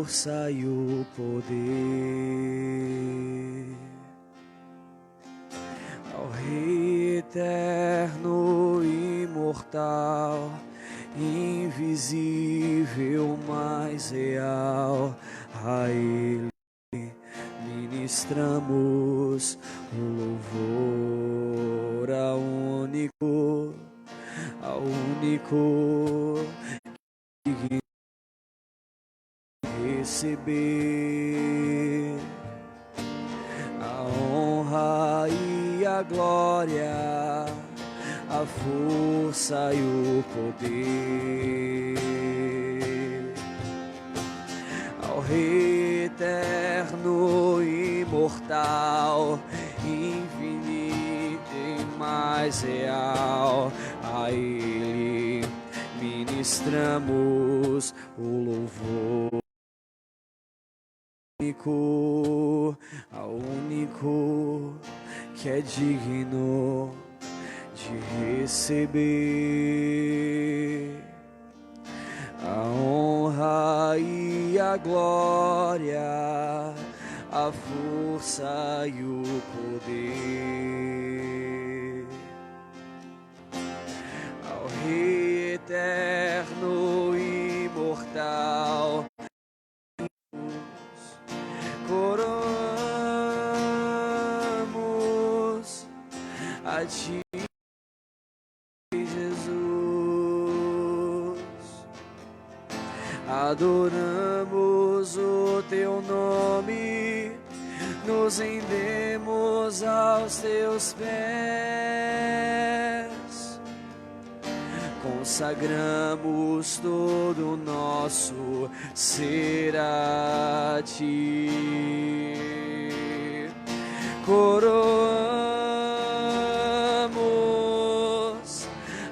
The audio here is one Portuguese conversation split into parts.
força e o poder ao Rei eterno, imortal, invisível, mais real. A Ele ministramos o louvor ao único que receber a honra e a glória, a força e o poder ao Rei eterno, imortal, infinito e mais real. A Ele ministramos o louvor ao único que é digno de receber a honra e a glória, a força e o poder ao Rei eterno, imortal. Coroamos a Ti, Jesus, adoramos o Teu nome, nos rendemos aos Teus pés, consagramos todo o nosso ser a Ti. Coroamos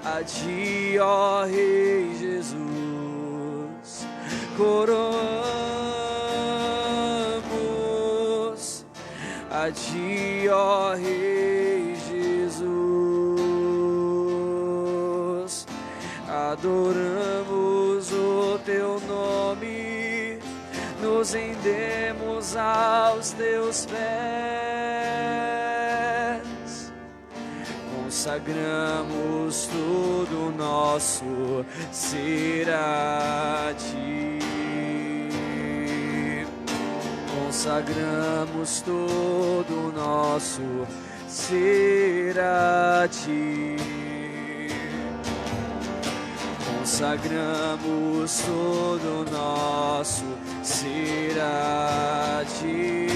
a Ti, ó Rei Jesus. Coroamos a Ti, ó Rei Jesus. Adoramos o Teu nome, nos rendemos aos Teus pés, consagramos todo o nosso ser a Ti. Consagramos todo o nosso ser a Ti. Consagramos todo o nosso ser a Ti.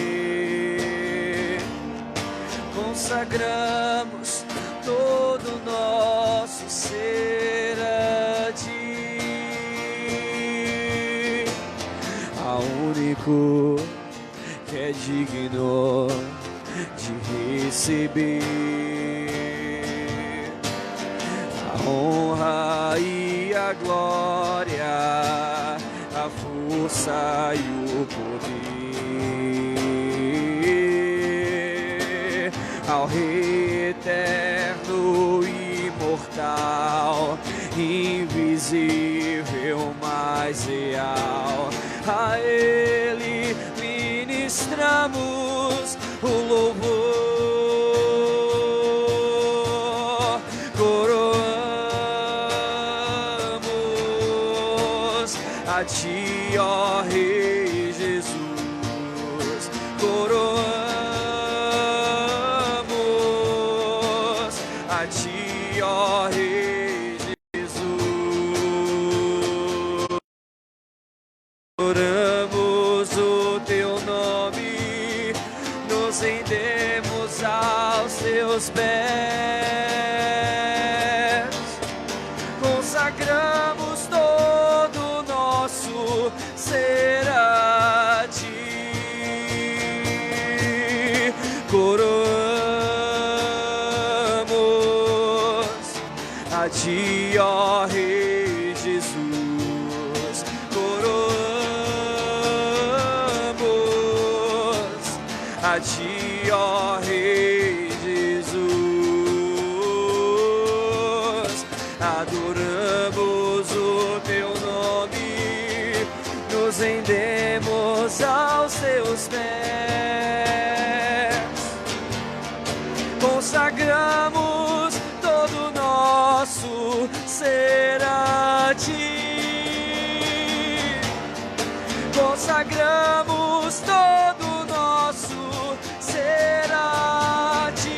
Consagramos todo o nosso ser a Ti, ao único que é digno de receber a honra e a glória, a força e o poder ao Rei eterno, imortal, invisível, mais real. A Ele ministramos o louvor, coroamos a Ti, ó Rei Jesus. Coroamos a Ti, ó Rei Jesus. Oramos o Teu nome, nos rendemos aos Teus pés, consagramos todo o nosso ser a Ti. Coroamos a Ti, ó Rei Jesus. Coroamos a Ti, ó Rei Jesus. Adoramos o Teu nome, nos rendemos aos teus pés. Consagramos todo o nosso ser a ti. Consagramos todo o nosso ser a ti.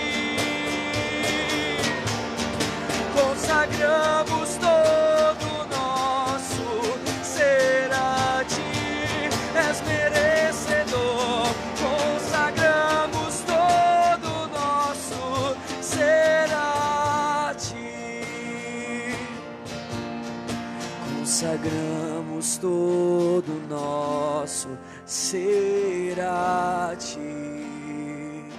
Consagramos todo o nosso ser a ti. És merecedor. Consagramos todo o nosso ser a ti. Consagramos todo o nosso ser a ti.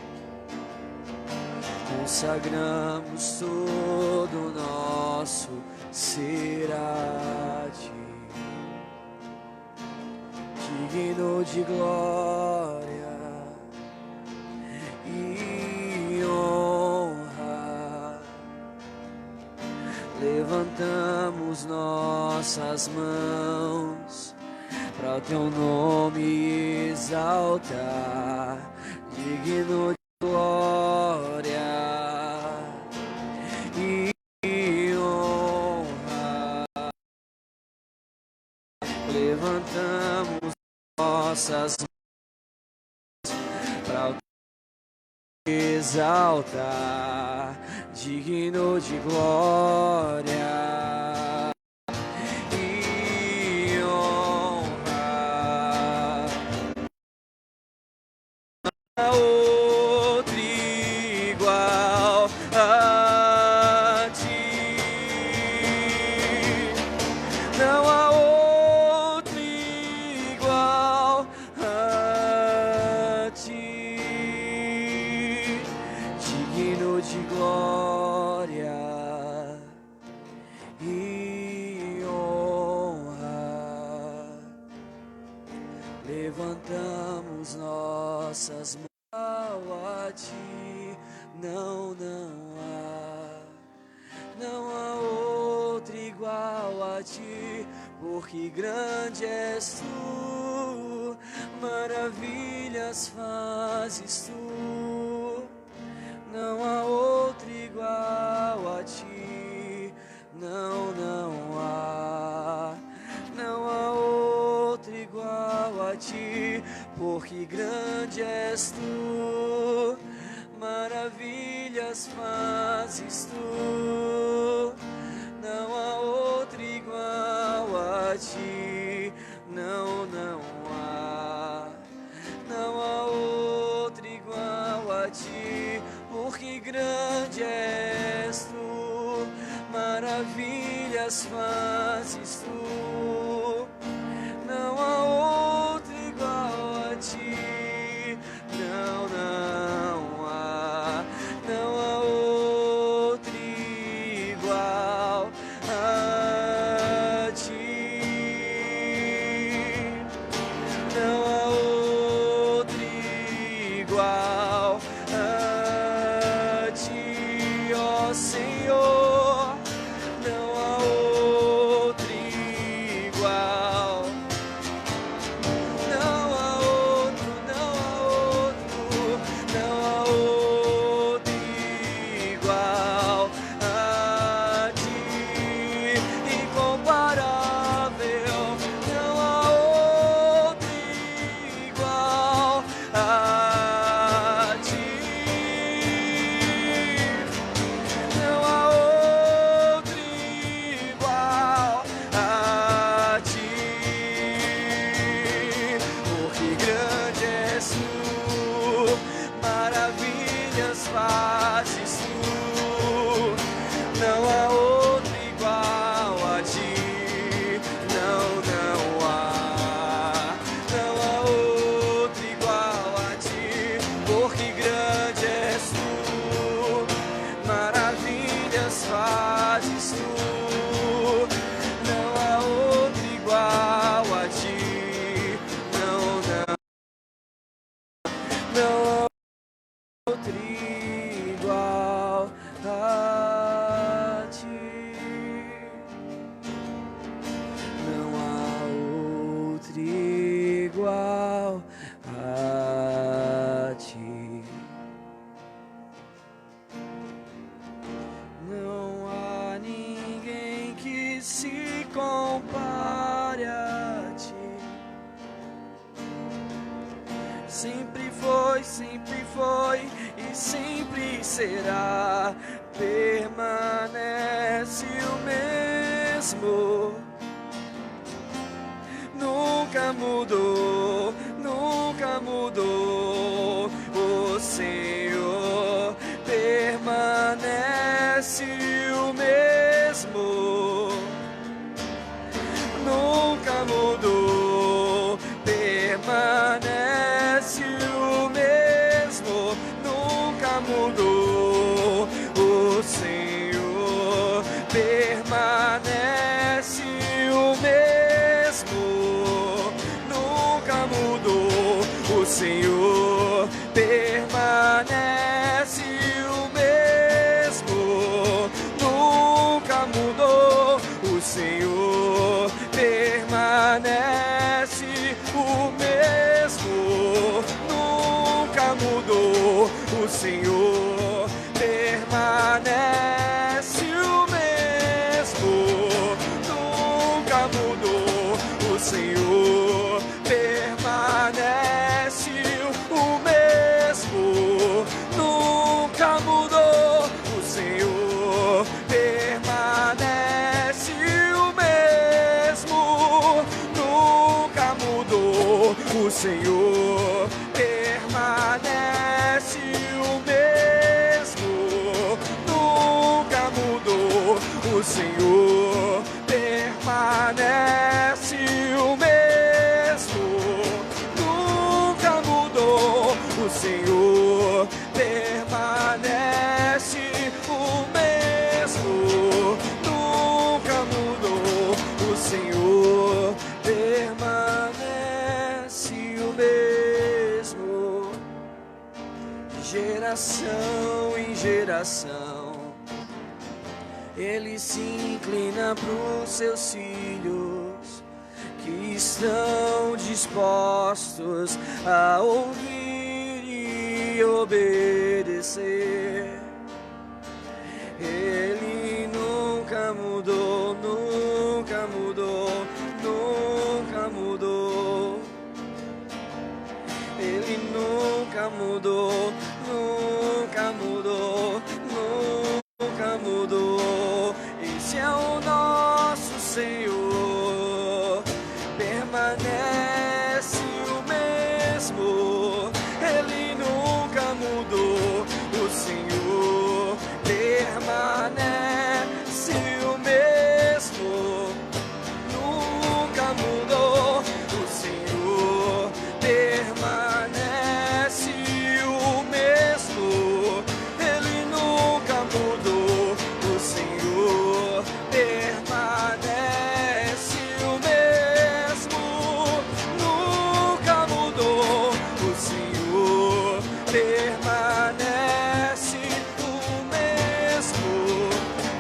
Consagramos todo o nosso ser a ti. Digno de glória e honra, levantamos nossas mãos para o teu nome exaltar. Digno de glória e honra, levantamos nossas mãos para o exaltar. Digno de glória e honra, outro igual a ti. Não há outro igual a ti. Digno de glória e honra, levantamos nossas mãos a ti. Não há outro igual a ti, porque grande és tu, maravilhas fazes tu. Não há outro igual a ti. Não há outro igual a ti, porque grande és tu, maravilhas fazes tu. Não há outro igual a ti. Não há outro igual a ti, porque grande és tu, maravilhas fazes tu. Não há outro igual a ti. Não há outro igual a ti. Não há outro igual a ti, ó Senhor. Não há outro igual. Não há outro, não há outro igual a ti. Incomparável. Não há outro igual a ti. Não há outro igual a ti, porque grande és tu, maravilhas fazes tu. Não há outro igual a ti. Não há outro igual a ti, porque grande és tu, maravilhas fazes tu. Não há outro igual a ti. Não há outro igual a ti. Não há outro igual sempre foi e sempre será. Permanece o mesmo, nunca mudou, nunca mudou. O Senhor permanece o mesmo, nunca mudou. Permanece o mesmo, nunca mudou. O Senhor permanece o mesmo, nunca mudou. O Senhor permanece o mesmo, nunca mudou. O Senhor permanece o mesmo, nunca mudou. O Senhor permanece o mesmo, nunca mudou. O Senhor permanece o mesmo, nunca mudou. O Senhor permanece o mesmo, nunca mudou. O Senhor permanece o mesmo, nunca mudou. O Senhor permanece o mesmo, nunca mudou. O Senhor permanece o mesmo, nunca mudou. O Senhor permanece o mesmo, de geração em geração. Ele se inclina pros seus filhos que estão dispostos a ouvir e obedecer. Ele nunca mudou, nunca mudou, nunca mudou. Ele nunca mudou, nunca mudou, nunca mudou. Esse é o nosso Senhor, permanece o mesmo. Ele nunca mudou. O Senhor permanece o mesmo, nunca mudou. O Senhor permanece o mesmo, Ele nunca mudou. O Senhor permanece o mesmo, nunca mudou. O Senhor permanece o mesmo,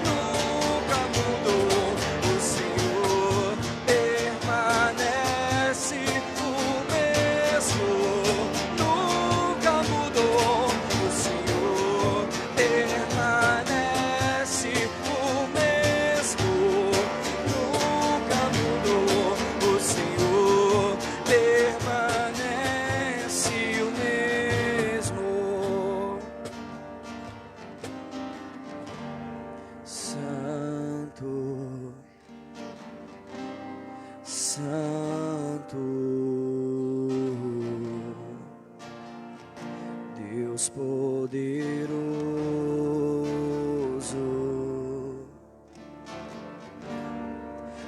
nunca mudou. O Senhor permanece o mesmo, nunca mudou. O Senhor permanece o mesmo, nunca mudou. O Senhor permanece o mesmo. Santo, Santo, Deus poderoso,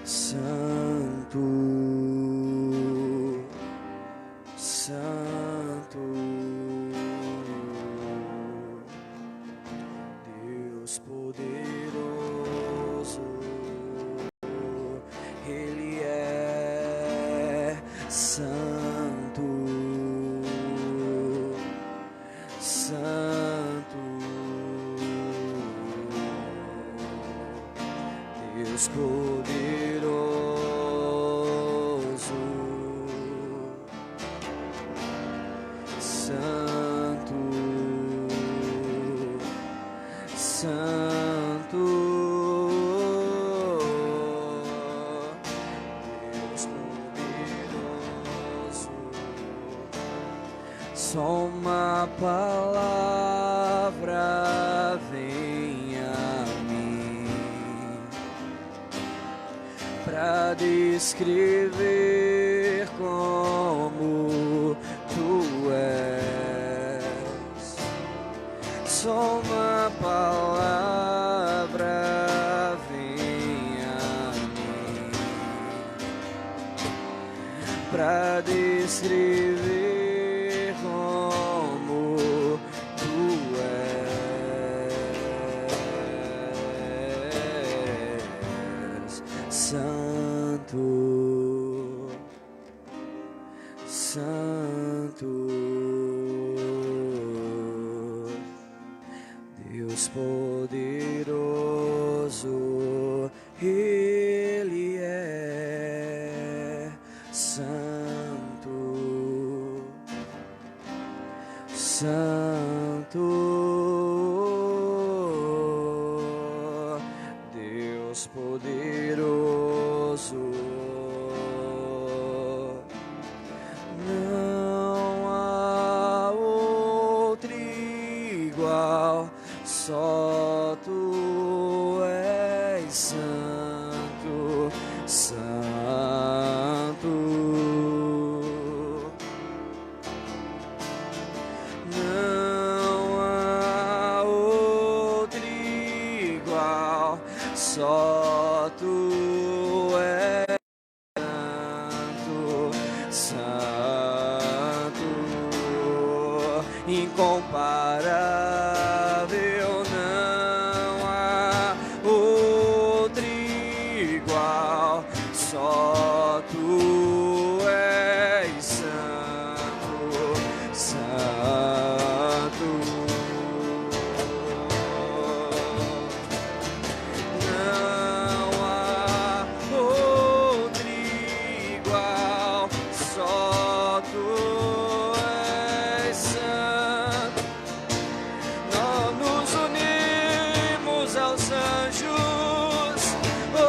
Santo, Santo, Deus poderoso, Ele é santo, santo, Deus poderoso, santo, santo, Deus poderoso, Só uma palavra vem a mim pra descrever como tu és. Só uma palavra vem a mim pra descrever como tu és. Santo, Santo, Deus poderoso, Ele é santo, santo, Deus poderoso. Não há outro igual, só tu és santo, santo. Não há outro igual, só tu és santo, incomparável, não há outro igual, só tu és santo, santo. Não há outro igual, só tu és santo. Nós nos unimos aos anjos, oh,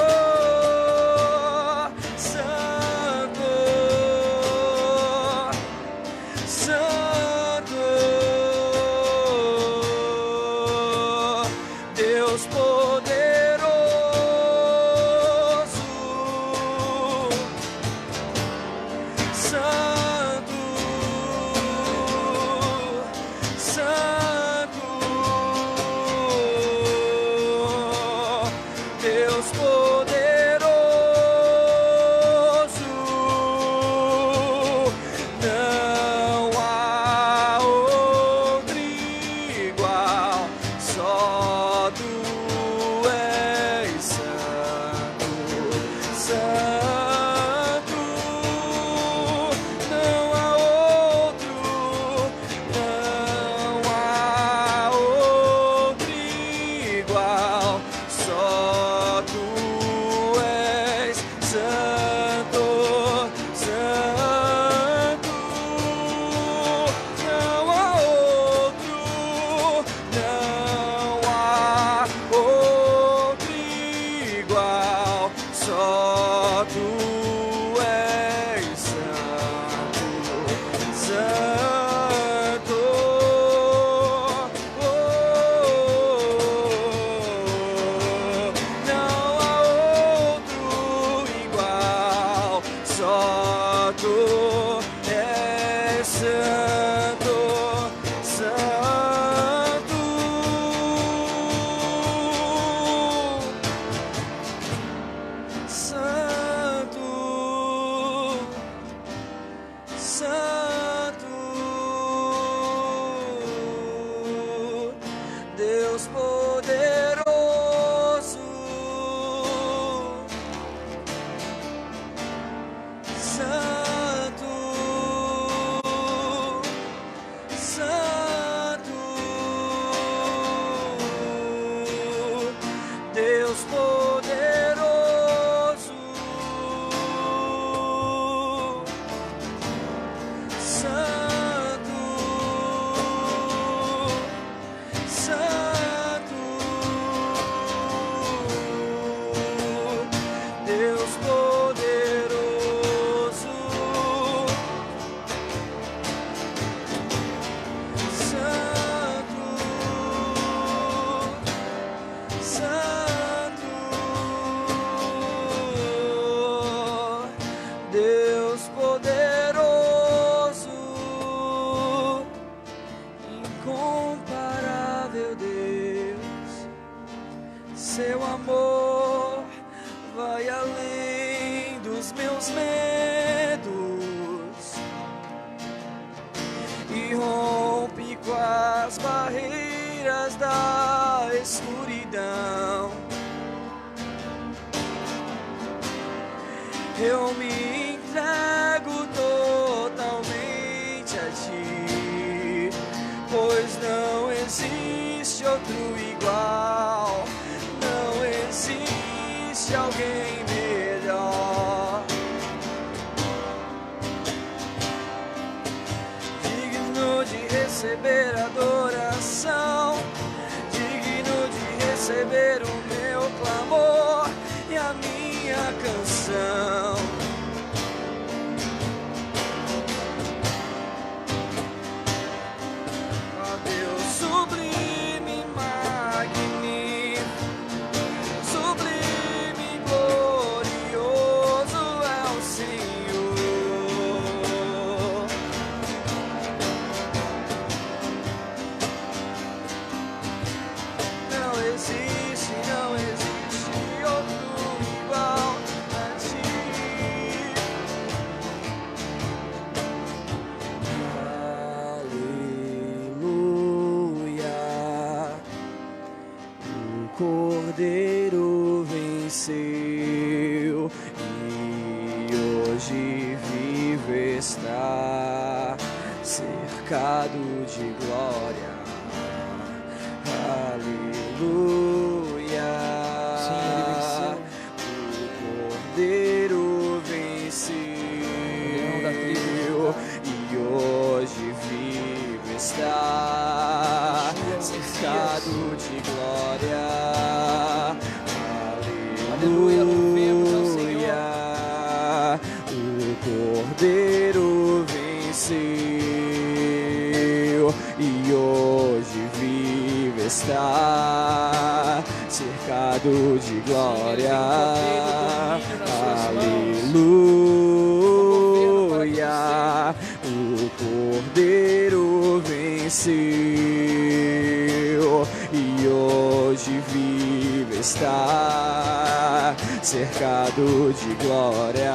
santo, santo, Deus poderoso, santo, santo, Deus poderoso. Não há outro igual, só tu és santo, santo. Não há outro, não há outro igual, só tu és santo, santo. Não há outro, não há outro igual, só tu és santo, santo. Oh, Seu amor vai além dos meus medos e rompe com as barreiras da escuridão. Eu me entrego totalmente a ti, pois não existe outro igual, não existe alguém melhor. Digno de receber adoração, digno de receber o meu clamor e a minha canção. Ó Deus sublime, magnífico, sublime, glorioso é o Senhor. Não existe outro igual a ti. Aleluia, o Cordeiro venceu e hoje vive está, cercado de glória. Aleluia. Sim, ele venceu. O Cordeiro venceu Da tribo e hoje vive está, cercado de glória. Aleluia, louvemos ao Aleluia. O Cordeiro venceu e hoje vive está, cercado de glória. Aleluia. O Cordeiro venceu e hoje vive está, cercado de glória.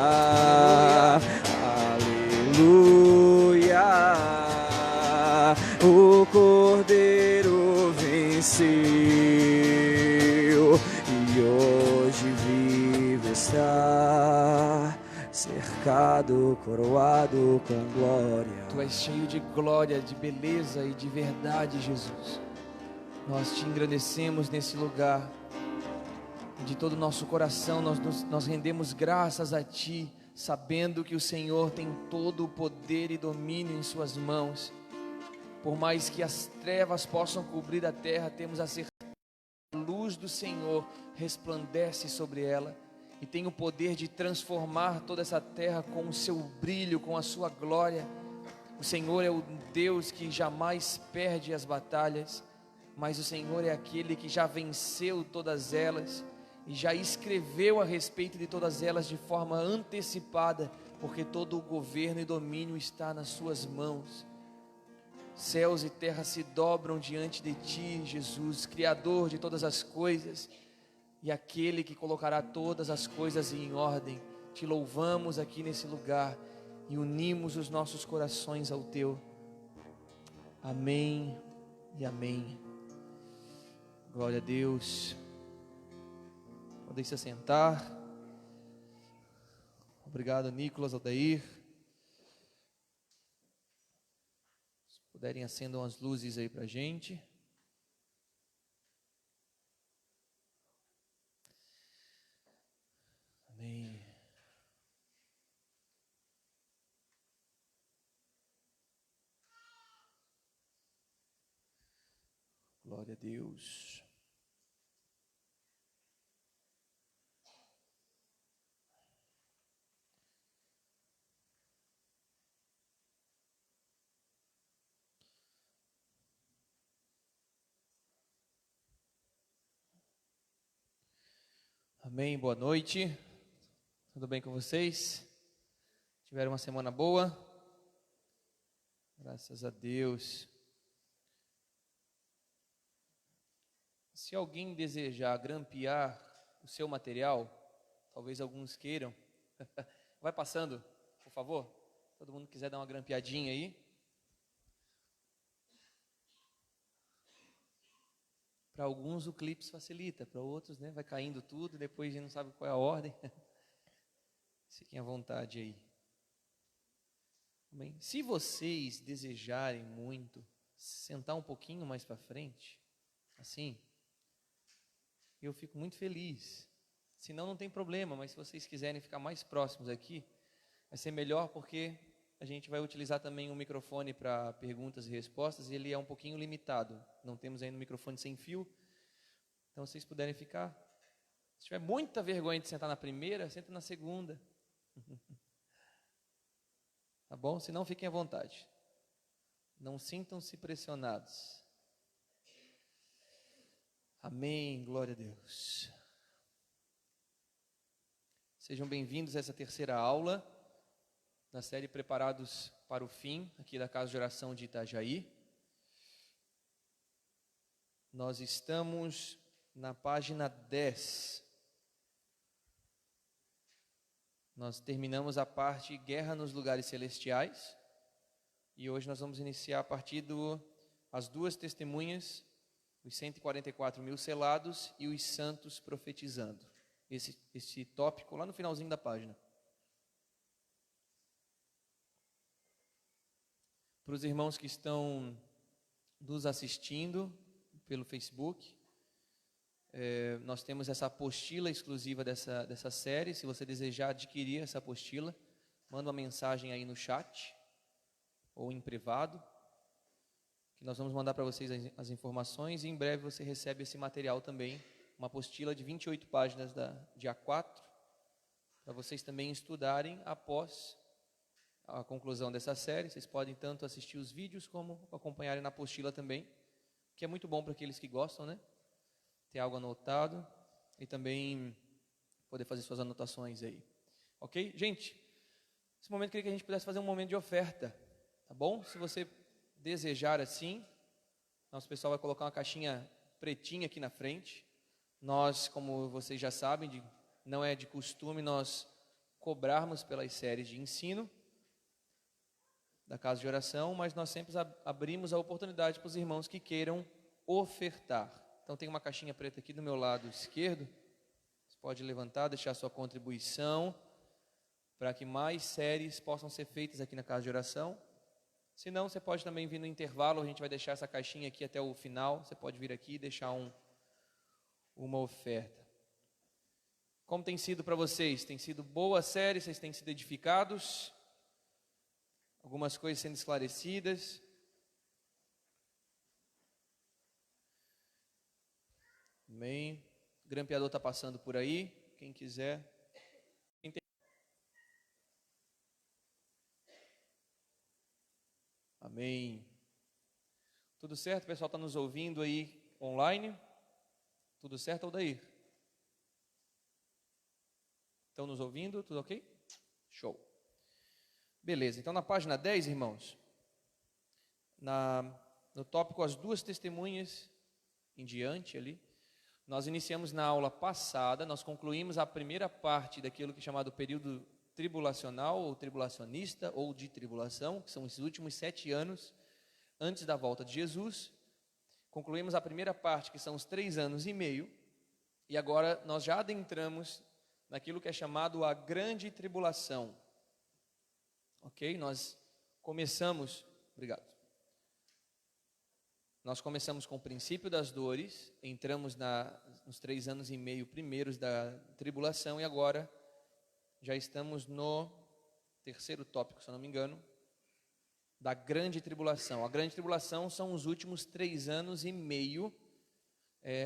Aleluia. O Cordeiro venceu e hoje vive está, cercado, coroado com glória. Tu és cheio de glória, de beleza e de verdade, Jesus. Nós te engrandecemos nesse lugar. De todo o nosso coração nós rendemos graças a Ti, sabendo que o Senhor tem todo o poder e domínio em suas mãos. Por mais que as trevas possam cobrir a terra, temos a certeza que a luz do Senhor resplandece sobre ela e tem o poder de transformar toda essa terra com o seu brilho, com a sua glória. O Senhor é o Deus que jamais perde as batalhas, mas o Senhor é aquele que já venceu todas elas e já escreveu a respeito de todas elas de forma antecipada, porque todo o governo e domínio está nas suas mãos. Céus e terra se dobram diante de Ti, Jesus, Criador de todas as coisas, e aquele que colocará todas as coisas em ordem. Te louvamos aqui nesse lugar e unimos os nossos corações ao Teu. Amém e amém. Glória a Deus. Podem se assentar. Obrigado, Nicolas, Aldair. Se puderem, acendam as luzes aí pra gente. Amém. Glória a Deus. Amém, boa noite. Tudo bem com vocês? Tiveram uma semana boa? Graças a Deus. Se alguém desejar grampear o seu material, talvez alguns queiram, vai passando, por favor. Todo mundo quiser dar uma grampeadinha aí. Para alguns o clipe facilita, para outros, né, vai caindo tudo, depois a gente não sabe qual é a ordem. Fiquem à vontade aí. Bem, se vocês desejarem muito sentar um pouquinho mais para frente, assim, eu fico muito feliz. Senão não tem problema, mas se vocês quiserem ficar mais próximos aqui, vai ser melhor, porque a gente vai utilizar também um microfone para perguntas e respostas, e ele é um pouquinho limitado. Não temos ainda um microfone sem fio. Então, se vocês puderem ficar. Se tiver muita vergonha de sentar na primeira, senta na segunda. Tá bom? Se não, fiquem à vontade. Não sintam-se pressionados. Amém. Glória a Deus. Sejam bem-vindos a essa terceira aula da série Preparados para o Fim, aqui da Casa de Oração de Itajaí. Nós estamos na página 10. Nós terminamos a parte Guerra nos Lugares Celestiais e hoje nós vamos iniciar a partir as duas testemunhas, os 144 mil selados e os santos profetizando. Esse tópico lá no finalzinho da página. Para os irmãos que estão nos assistindo pelo Facebook, nós temos essa apostila exclusiva dessa série. Se você desejar adquirir essa apostila, manda uma mensagem aí no chat ou em privado, que nós vamos mandar para vocês as informações, e em breve você recebe esse material também, uma apostila de 28 páginas de A4, para vocês também estudarem após a conclusão dessa série. Vocês podem tanto assistir os vídeos como acompanharem na apostila também, que é muito bom para aqueles que gostam, né? Ter algo anotado e também poder fazer suas anotações aí. Ok? Gente, nesse momento eu queria que a gente pudesse fazer um momento de oferta, tá bom? Se você desejar assim, nosso pessoal vai colocar uma caixinha pretinha aqui na frente. Nós, como vocês já sabem, não é de costume nós cobrarmos pelas séries de ensino da Casa de Oração, mas nós sempre abrimos a oportunidade para os irmãos que queiram ofertar. Então tem uma caixinha preta aqui do meu lado esquerdo. Você pode levantar, deixar sua contribuição para que mais séries possam ser feitas aqui na Casa de Oração. Se não, você pode também vir no intervalo. A gente vai deixar essa caixinha aqui até o final. Você pode vir aqui e deixar uma oferta. Como tem sido para vocês? Tem sido boa série? Vocês têm sido edificados? Algumas coisas sendo esclarecidas? Amém. O grampeador está passando por aí. Quem quiser. Amém. Tudo certo? O pessoal está nos ouvindo aí online? Tudo certo, Aldair? Estão nos ouvindo? Tudo ok? Show. Beleza. Então, na página 10, irmãos, no tópico As Duas Testemunhas em diante ali, nós iniciamos na aula passada, nós concluímos a primeira parte daquilo que é chamado período tribulacional ou tribulacionista ou de tribulação, que são esses últimos 7 anos antes da volta de Jesus. Concluímos a primeira parte, que são os 3 anos e meio, e agora nós já adentramos naquilo que é chamado a grande tribulação. Ok? Nós começamos com o princípio das dores, entramos nos 3 anos e meio primeiros da tribulação, e agora já estamos no terceiro tópico, se eu não me engano, da grande tribulação. A grande tribulação são os últimos 3 anos e meio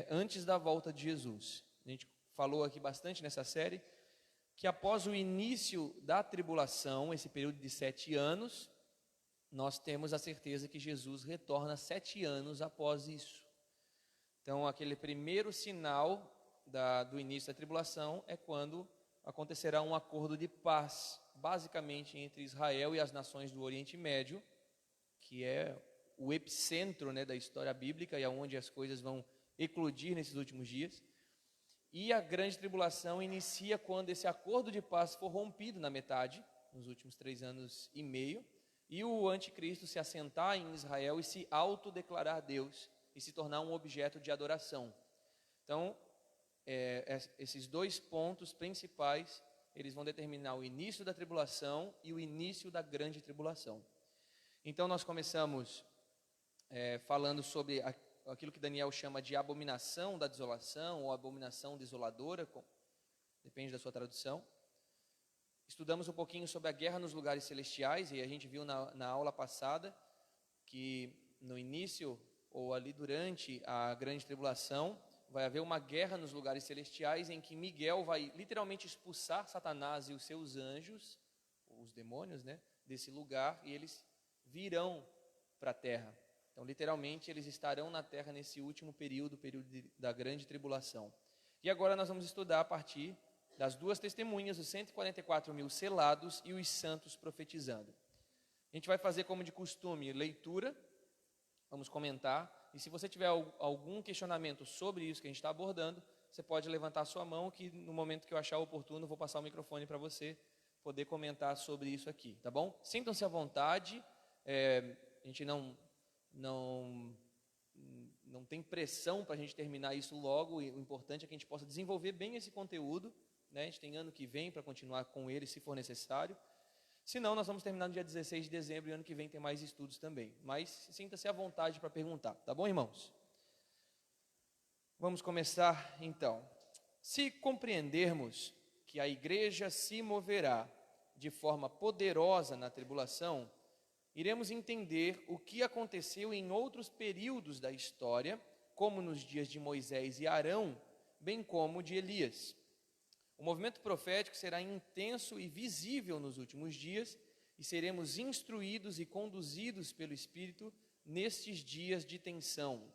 antes da volta de Jesus. A gente falou aqui bastante nessa série que após o início da tribulação, esse período de 7 anos, nós temos a certeza que Jesus retorna 7 anos após isso. Então, aquele primeiro sinal do início da tribulação é quando acontecerá um acordo de paz, basicamente entre Israel e as nações do Oriente Médio, que é o epicentro, né, da história bíblica e aonde as coisas vão eclodir nesses últimos dias. E a grande tribulação inicia quando esse acordo de paz for rompido na metade, nos últimos 3 anos e meio, e o anticristo se assentar em Israel e se autodeclarar Deus e se tornar um objeto de adoração. Então, esses 2 pontos principais, eles vão determinar o início da tribulação e o início da grande tribulação. Então, nós começamos falando sobre aquilo que Daniel chama de abominação da desolação ou abominação desoladora, depende da sua tradução. Estudamos um pouquinho sobre a guerra nos lugares celestiais, e a gente viu na aula passada que no início ou ali durante a grande tribulação vai haver uma guerra nos lugares celestiais em que Miguel vai literalmente expulsar Satanás e os seus anjos, os demônios, né, desse lugar, e eles virão para a terra. Então, literalmente, eles estarão na terra nesse último período da grande tribulação. E agora nós vamos estudar a partir das 2 testemunhas, os 144.000 selados e os santos profetizando. A gente vai fazer como de costume, leitura, vamos comentar, e se você tiver algum questionamento sobre isso que a gente está abordando, você pode levantar a sua mão, que no momento que eu achar oportuno, vou passar o microfone para você poder comentar sobre isso aqui, tá bom? Sintam-se à vontade, a gente não tem pressão para a gente terminar isso logo, e o importante é que a gente possa desenvolver bem esse conteúdo, né? A gente tem ano que vem para continuar com ele, se for necessário. Se não, nós vamos terminar no dia 16 de dezembro, e ano que vem tem mais estudos também. Mas sinta-se à vontade para perguntar, tá bom, irmãos? Vamos começar, então. Se compreendermos que a igreja se moverá de forma poderosa na tribulação, iremos entender o que aconteceu em outros períodos da história, como nos dias de Moisés e Arão, bem como de Elias. O movimento profético será intenso e visível nos últimos dias, e seremos instruídos e conduzidos pelo Espírito nestes dias de tensão.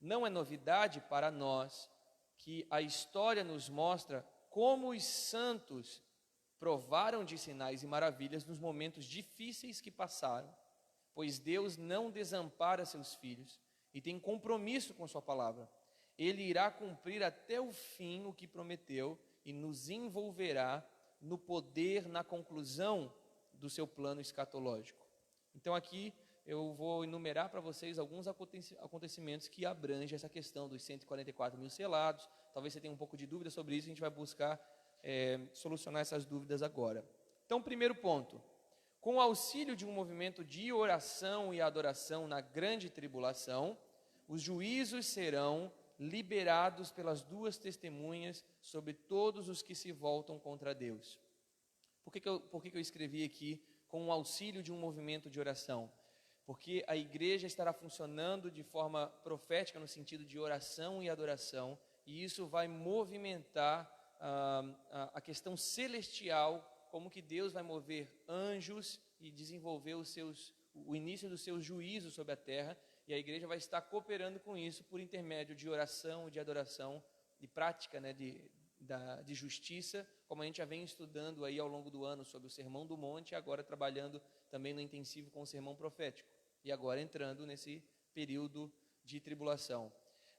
Não é novidade para nós que a história nos mostra como os santos provaram de sinais e maravilhas nos momentos difíceis que passaram, pois Deus não desampara seus filhos e tem compromisso com sua palavra. Ele irá cumprir até o fim o que prometeu e nos envolverá no poder, na conclusão do seu plano escatológico. Então aqui eu vou enumerar para vocês alguns acontecimentos que abrangem essa questão dos 144.000 selados. Talvez você tenha um pouco de dúvida sobre isso, a gente vai buscar solucionar essas dúvidas agora. Então, primeiro ponto: com o auxílio de um movimento de oração e adoração na grande tribulação, os juízos serão liberados pelas 2 testemunhas sobre todos os que se voltam contra Deus. Por que eu escrevi aqui com o auxílio de um movimento de oração? Porque a igreja estará funcionando de forma profética no sentido de oração e adoração, e isso vai movimentar a questão celestial, como que Deus vai mover anjos e desenvolver o início dos seus juízos sobre a terra, e a igreja vai estar cooperando com isso por intermédio de oração, de adoração, de prática, né, de justiça, como a gente já vem estudando aí ao longo do ano sobre o Sermão do Monte, agora trabalhando também no intensivo com o Sermão Profético, e agora entrando nesse período de tribulação.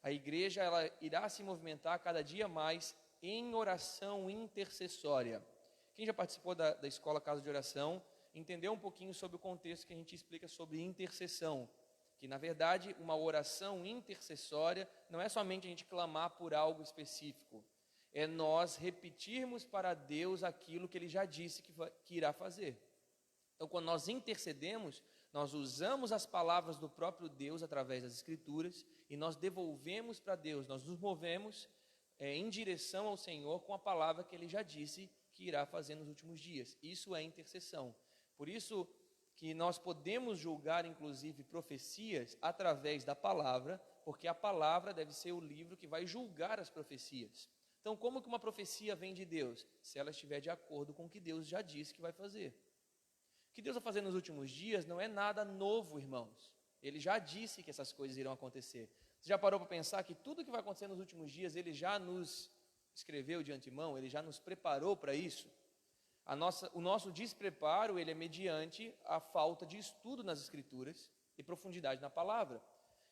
A igreja ela irá se movimentar cada dia mais em oração intercessória. Quem já participou da escola Casa de Oração entendeu um pouquinho sobre o contexto que a gente explica sobre intercessão, que na verdade uma oração intercessória não é somente a gente clamar por algo específico, é nós repetirmos para Deus aquilo que Ele já disse que irá fazer. Então, quando nós intercedemos, nós usamos as palavras do próprio Deus através das Escrituras e nós devolvemos para Deus, nós nos movemos em direção ao Senhor com a palavra que Ele já disse que irá fazer nos últimos dias. Isso é intercessão. Por isso que nós podemos julgar, inclusive, profecias através da palavra, porque a palavra deve ser o livro que vai julgar as profecias. Então, como que uma profecia vem de Deus? Se ela estiver de acordo com o que Deus já disse que vai fazer. O que Deus vai fazer nos últimos dias não é nada novo, irmãos. Ele já disse que essas coisas irão acontecer. Você já parou para pensar que tudo que vai acontecer nos últimos dias, Ele já nos escreveu de antemão, Ele já nos preparou para isso? O nosso despreparo, ele é mediante a falta de estudo nas Escrituras e profundidade na palavra.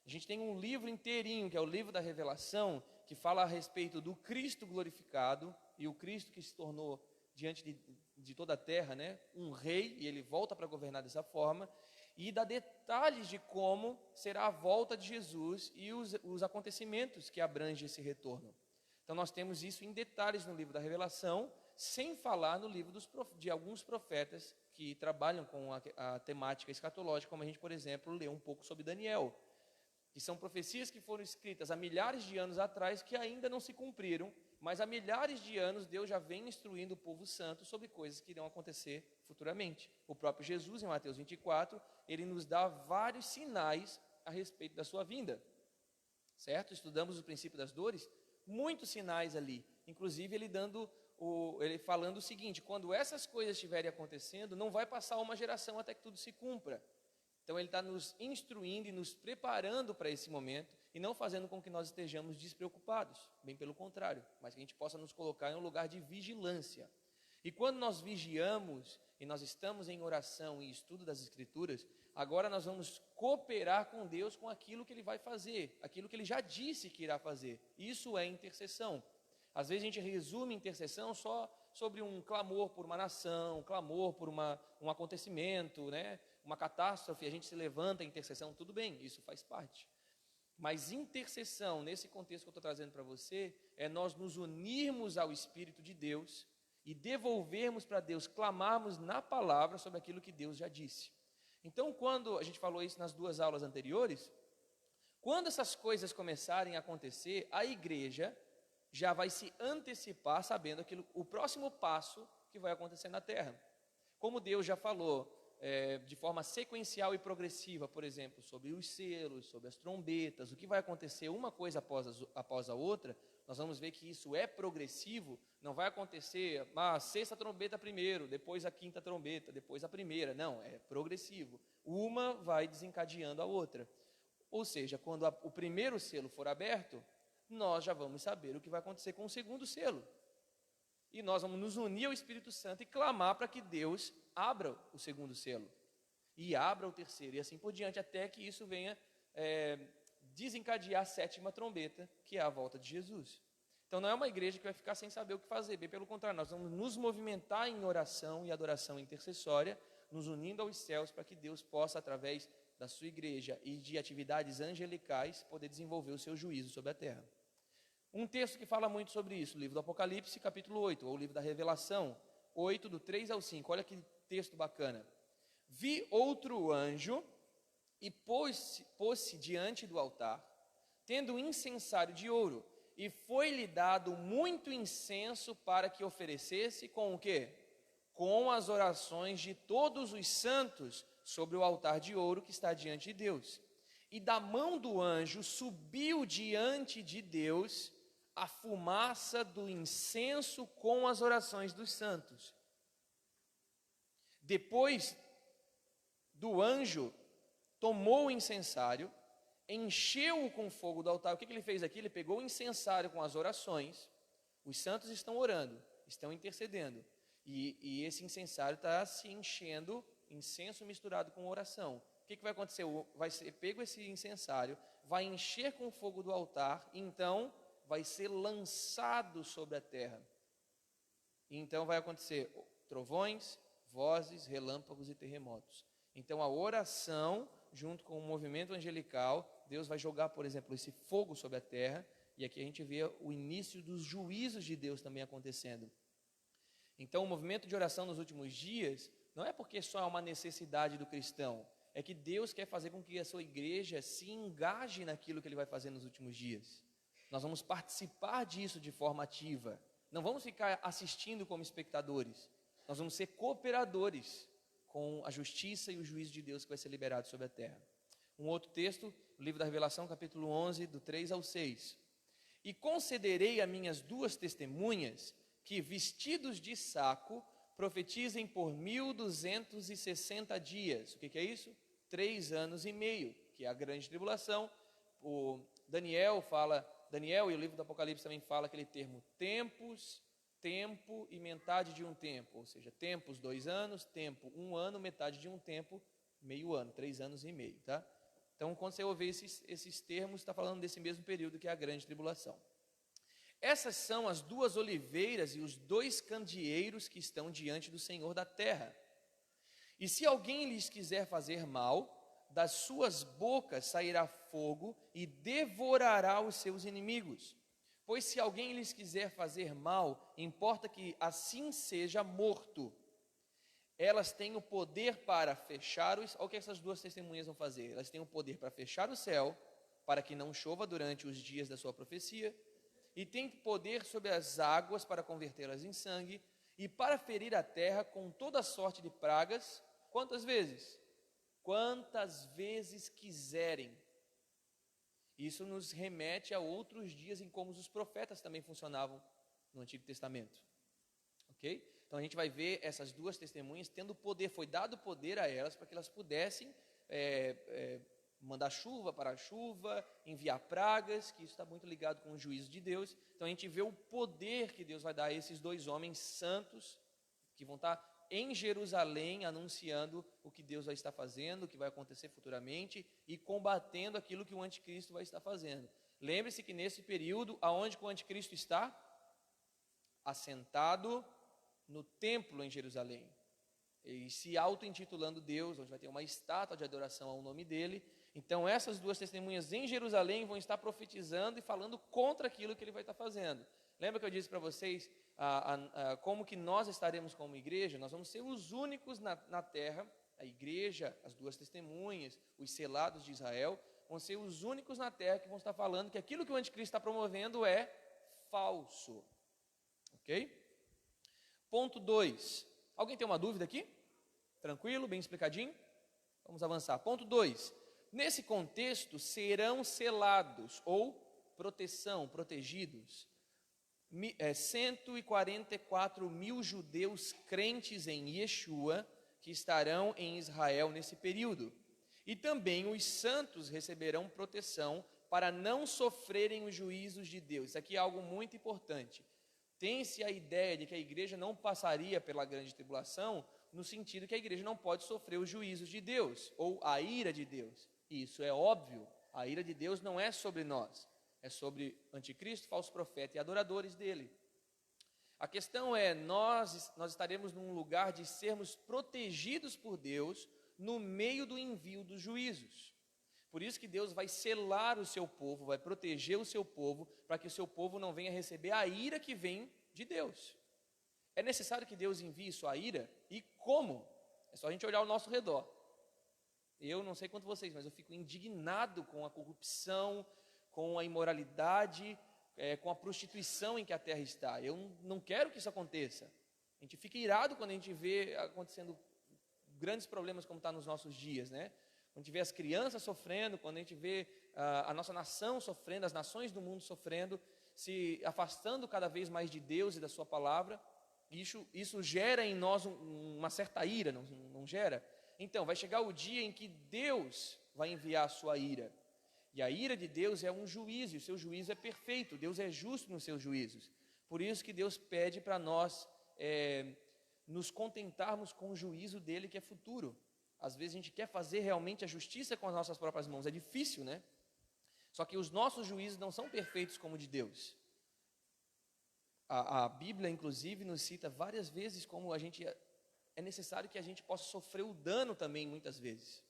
A gente tem um livro inteirinho, que é o livro da Revelação, que fala a respeito do Cristo glorificado e o Cristo que se tornou diante de toda a terra, né, um rei, e ele volta para governar dessa forma, e dá detalhes de como será a volta de Jesus e os acontecimentos que abrangem esse retorno. Então nós temos isso em detalhes no livro da Revelação, sem falar no livro de alguns profetas que trabalham com a temática escatológica, como a gente, por exemplo, lê um pouco sobre Daniel, que são profecias que foram escritas há milhares de anos atrás, que ainda não se cumpriram, mas há milhares de anos Deus já vem instruindo o povo santo sobre coisas que irão acontecer futuramente. O próprio Jesus, em Mateus 24, ele nos dá vários sinais a respeito da sua vinda, certo? Estudamos o princípio das dores, muitos sinais ali, inclusive ele falando o seguinte: quando essas coisas estiverem acontecendo, não vai passar uma geração até que tudo se cumpra. Então ele está nos instruindo e nos preparando para esse momento e não fazendo com que nós estejamos despreocupados, bem pelo contrário, mas que a gente possa nos colocar em um lugar de vigilância. E quando nós vigiamos e nós estamos em oração e estudo das Escrituras, agora nós vamos cooperar com Deus com aquilo que Ele vai fazer, aquilo que Ele já disse que irá fazer. Isso é intercessão. Às vezes a gente resume intercessão só sobre um clamor por uma nação, um clamor por um acontecimento, né? Uma catástrofe, a gente se levanta em intercessão, tudo bem, isso faz parte. Mas intercessão, nesse contexto que eu estou trazendo para você, é nós nos unirmos ao Espírito de Deus e devolvermos para Deus, clamarmos na palavra sobre aquilo que Deus já disse. Então, quando a gente falou isso nas duas aulas anteriores, quando essas coisas começarem a acontecer, a igreja já vai se antecipar sabendo o próximo passo que vai acontecer na terra. Como Deus já falou, de forma sequencial e progressiva, por exemplo, sobre os selos, sobre as trombetas, o que vai acontecer uma coisa após a outra, nós vamos ver que isso é progressivo, não vai acontecer a sexta trombeta primeiro, depois a quinta trombeta, depois a primeira, não, é progressivo. Uma vai desencadeando a outra. Ou seja, quando o primeiro selo for aberto, nós já vamos saber o que vai acontecer com o segundo selo. E nós vamos nos unir ao Espírito Santo e clamar para que Deus abra o segundo selo e abra o terceiro, e assim por diante, até que isso venha desencadear a sétima trombeta, que é a volta de Jesus. Então não é uma igreja que vai ficar sem saber o que fazer, bem pelo contrário, nós vamos nos movimentar em oração e adoração intercessória, nos unindo aos céus para que Deus possa, através da sua igreja e de atividades angelicais, poder desenvolver o seu juízo sobre a terra. Um texto que fala muito sobre isso, o livro do Apocalipse, capítulo 8, ou o livro da Revelação, 8, do 3 ao 5, olha que texto bacana. Vi outro anjo e pôs-se diante do altar, tendo um incensário de ouro, e foi-lhe dado muito incenso para que oferecesse com o quê? Com as orações de todos os santos sobre o altar de ouro que está diante de Deus. E da mão do anjo subiu diante de Deus a fumaça do incenso com as orações dos santos. Depois do anjo, tomou o incensário, encheu-o com fogo do altar. O que ele fez aqui? Ele pegou o incensário com as orações, os santos estão orando, estão intercedendo, e esse incensário está se enchendo, incenso misturado com oração. O que vai acontecer? Vai ser pego esse incensário, vai encher com o fogo do altar, e então vai ser lançado sobre a terra. E então vai acontecer trovões, vozes, relâmpagos e terremotos. Então a oração, junto com o movimento angelical, Deus vai jogar, por exemplo, esse fogo sobre a terra, e aqui a gente vê o início dos juízos de Deus também acontecendo. Então o movimento de oração nos últimos dias, não é porque só é uma necessidade do cristão, é que Deus quer fazer com que a sua igreja se engaje naquilo que Ele vai fazer nos últimos dias. Nós vamos participar disso de forma ativa, não vamos ficar assistindo como espectadores, nós vamos ser cooperadores com a justiça e o juízo de Deus que vai ser liberado sobre a terra. Um outro texto, o livro da Revelação, capítulo 11, do 3 ao 6. E concederei a minhas duas testemunhas que, vestidos de saco, profetizem por 1260 dias. O que é isso? 3 anos e meio, que é a grande tribulação. O Daniel e o livro do Apocalipse também fala aquele termo tempos, tempo e metade de um tempo, ou seja, tempos 2 anos, tempo 1 ano, metade de um tempo, meio ano, 3 anos e meio, tá? Então, quando você ouvir esses termos, está falando desse mesmo período que é a grande tribulação. Essas são as duas oliveiras e os dois candeeiros que estão diante do Senhor da terra. E se alguém lhes quiser fazer mal, das suas bocas sairá fogo e devorará os seus inimigos. Pois se alguém lhes quiser fazer mal, importa que assim seja morto. Elas têm o poder para fechar os... Olha o que essas duas testemunhas vão fazer. Elas têm o poder para fechar o céu, para que não chova durante os dias da sua profecia, e têm poder sobre as águas para convertê-las em sangue, e para ferir a terra com toda sorte de pragas. Quantas vezes? Quantas vezes quiserem. Isso nos remete a outros dias em como os profetas também funcionavam no Antigo Testamento. Ok? Então a gente vai ver essas duas testemunhas tendo poder, foi dado poder a elas para que elas pudessem mandar chuva para a chuva, enviar pragas, que isso está muito ligado com o juízo de Deus. Então a gente vê o poder que Deus vai dar a esses dois homens santos, que vão estar em Jerusalém anunciando o que Deus vai estar fazendo, o que vai acontecer futuramente, e combatendo aquilo que o anticristo vai estar fazendo. Lembre-se que nesse período, aonde que o anticristo está? Assentado no templo em Jerusalém, e se auto-intitulando Deus, onde vai ter uma estátua de adoração ao nome dele. Então essas duas testemunhas em Jerusalém vão estar profetizando e falando contra aquilo que ele vai estar fazendo. Lembra que eu disse para vocês como que nós estaremos como igreja? Nós vamos ser os únicos na terra, a igreja, as duas testemunhas, os selados de Israel, vão ser os únicos na terra que vão estar falando que aquilo que o anticristo está promovendo é falso. Ok? Ponto 2. Alguém tem uma dúvida aqui? Tranquilo, bem explicadinho? Vamos avançar. Ponto 2. Nesse contexto, serão selados, ou proteção, protegidos, 144 mil judeus crentes em Yeshua, que estarão em Israel nesse período. E também os santos receberão proteção para não sofrerem os juízos de Deus. Isso aqui é algo muito importante. Tem-se a ideia de que a igreja não passaria pela grande tribulação, no sentido que a igreja não pode sofrer os juízos de Deus, ou a ira de Deus. Isso é óbvio, a ira de Deus não é sobre nós, é sobre anticristo, falso profeta e adoradores dele. A questão é, nós estaremos num lugar de sermos protegidos por Deus no meio do envio dos juízos. Por isso que Deus vai selar o seu povo, vai proteger o seu povo, para que o seu povo não venha receber a ira que vem de Deus. É necessário que Deus envie sua ira, e como? É só a gente olhar ao nosso redor. Eu não sei quanto vocês, mas eu fico indignado com a corrupção, com a imoralidade, com a prostituição em que a terra está. Eu não quero que isso aconteça. A gente fica irado quando a gente vê acontecendo grandes problemas como está nos nossos dias, né? Quando a gente vê as crianças sofrendo, quando a gente vê a nossa nação sofrendo, as nações do mundo sofrendo, se afastando cada vez mais de Deus e da sua palavra, isso gera em nós uma certa ira, não gera? Então, vai chegar o dia em que Deus vai enviar a sua ira. E a ira de Deus é um juízo, e o seu juízo é perfeito, Deus é justo nos seus juízos. Por isso que Deus pede para nós nos contentarmos com o juízo dele que é futuro. Às vezes a gente quer fazer realmente a justiça com as nossas próprias mãos, é difícil, né? Só que os nossos juízos não são perfeitos como o de Deus. A Bíblia, inclusive, nos cita várias vezes como é necessário que a gente possa sofrer o dano também, muitas vezes.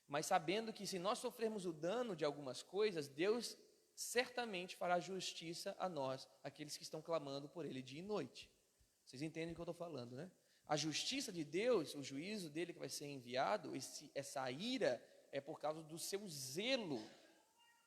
Mas sabendo que se nós sofrermos o dano de algumas coisas, Deus certamente fará justiça a nós, aqueles que estão clamando por Ele dia e noite. Vocês entendem o que eu estou falando, né? A justiça de Deus, o juízo dele que vai ser enviado, essa ira é por causa do seu zelo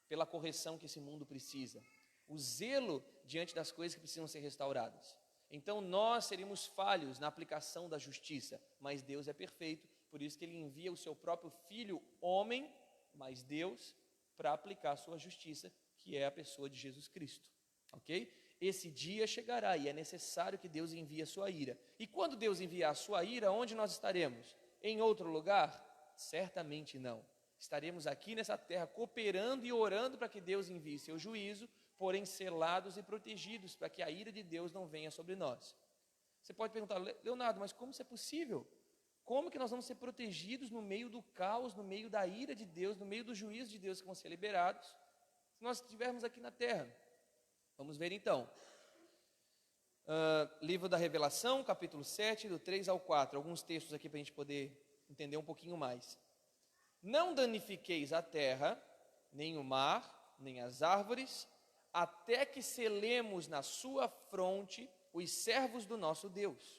pela correção que esse mundo precisa. O zelo diante das coisas que precisam ser restauradas. Então nós seríamos falhos na aplicação da justiça, mas Deus é perfeito, por isso que Ele envia o seu próprio Filho, homem, mas Deus, para aplicar a sua justiça, que é a pessoa de Jesus Cristo. Ok? Esse dia chegará e é necessário que Deus envie a sua ira. E quando Deus enviar a sua ira, onde nós estaremos? Em outro lugar? Certamente não. Estaremos aqui nessa terra cooperando e orando para que Deus envie seu juízo, porém selados e protegidos, para que a ira de Deus não venha sobre nós. Você pode perguntar, Leonardo, mas como isso é possível? Como que nós vamos ser protegidos no meio do caos, no meio da ira de Deus, no meio do juízo de Deus que vão ser liberados, se nós estivermos aqui na terra? Vamos ver então. Livro da Revelação, capítulo 7, do 3 ao 4. Alguns textos aqui para a gente poder entender um pouquinho mais. Não danifiqueis a terra, nem o mar, nem as árvores, até que selemos na sua fronte os servos do nosso Deus.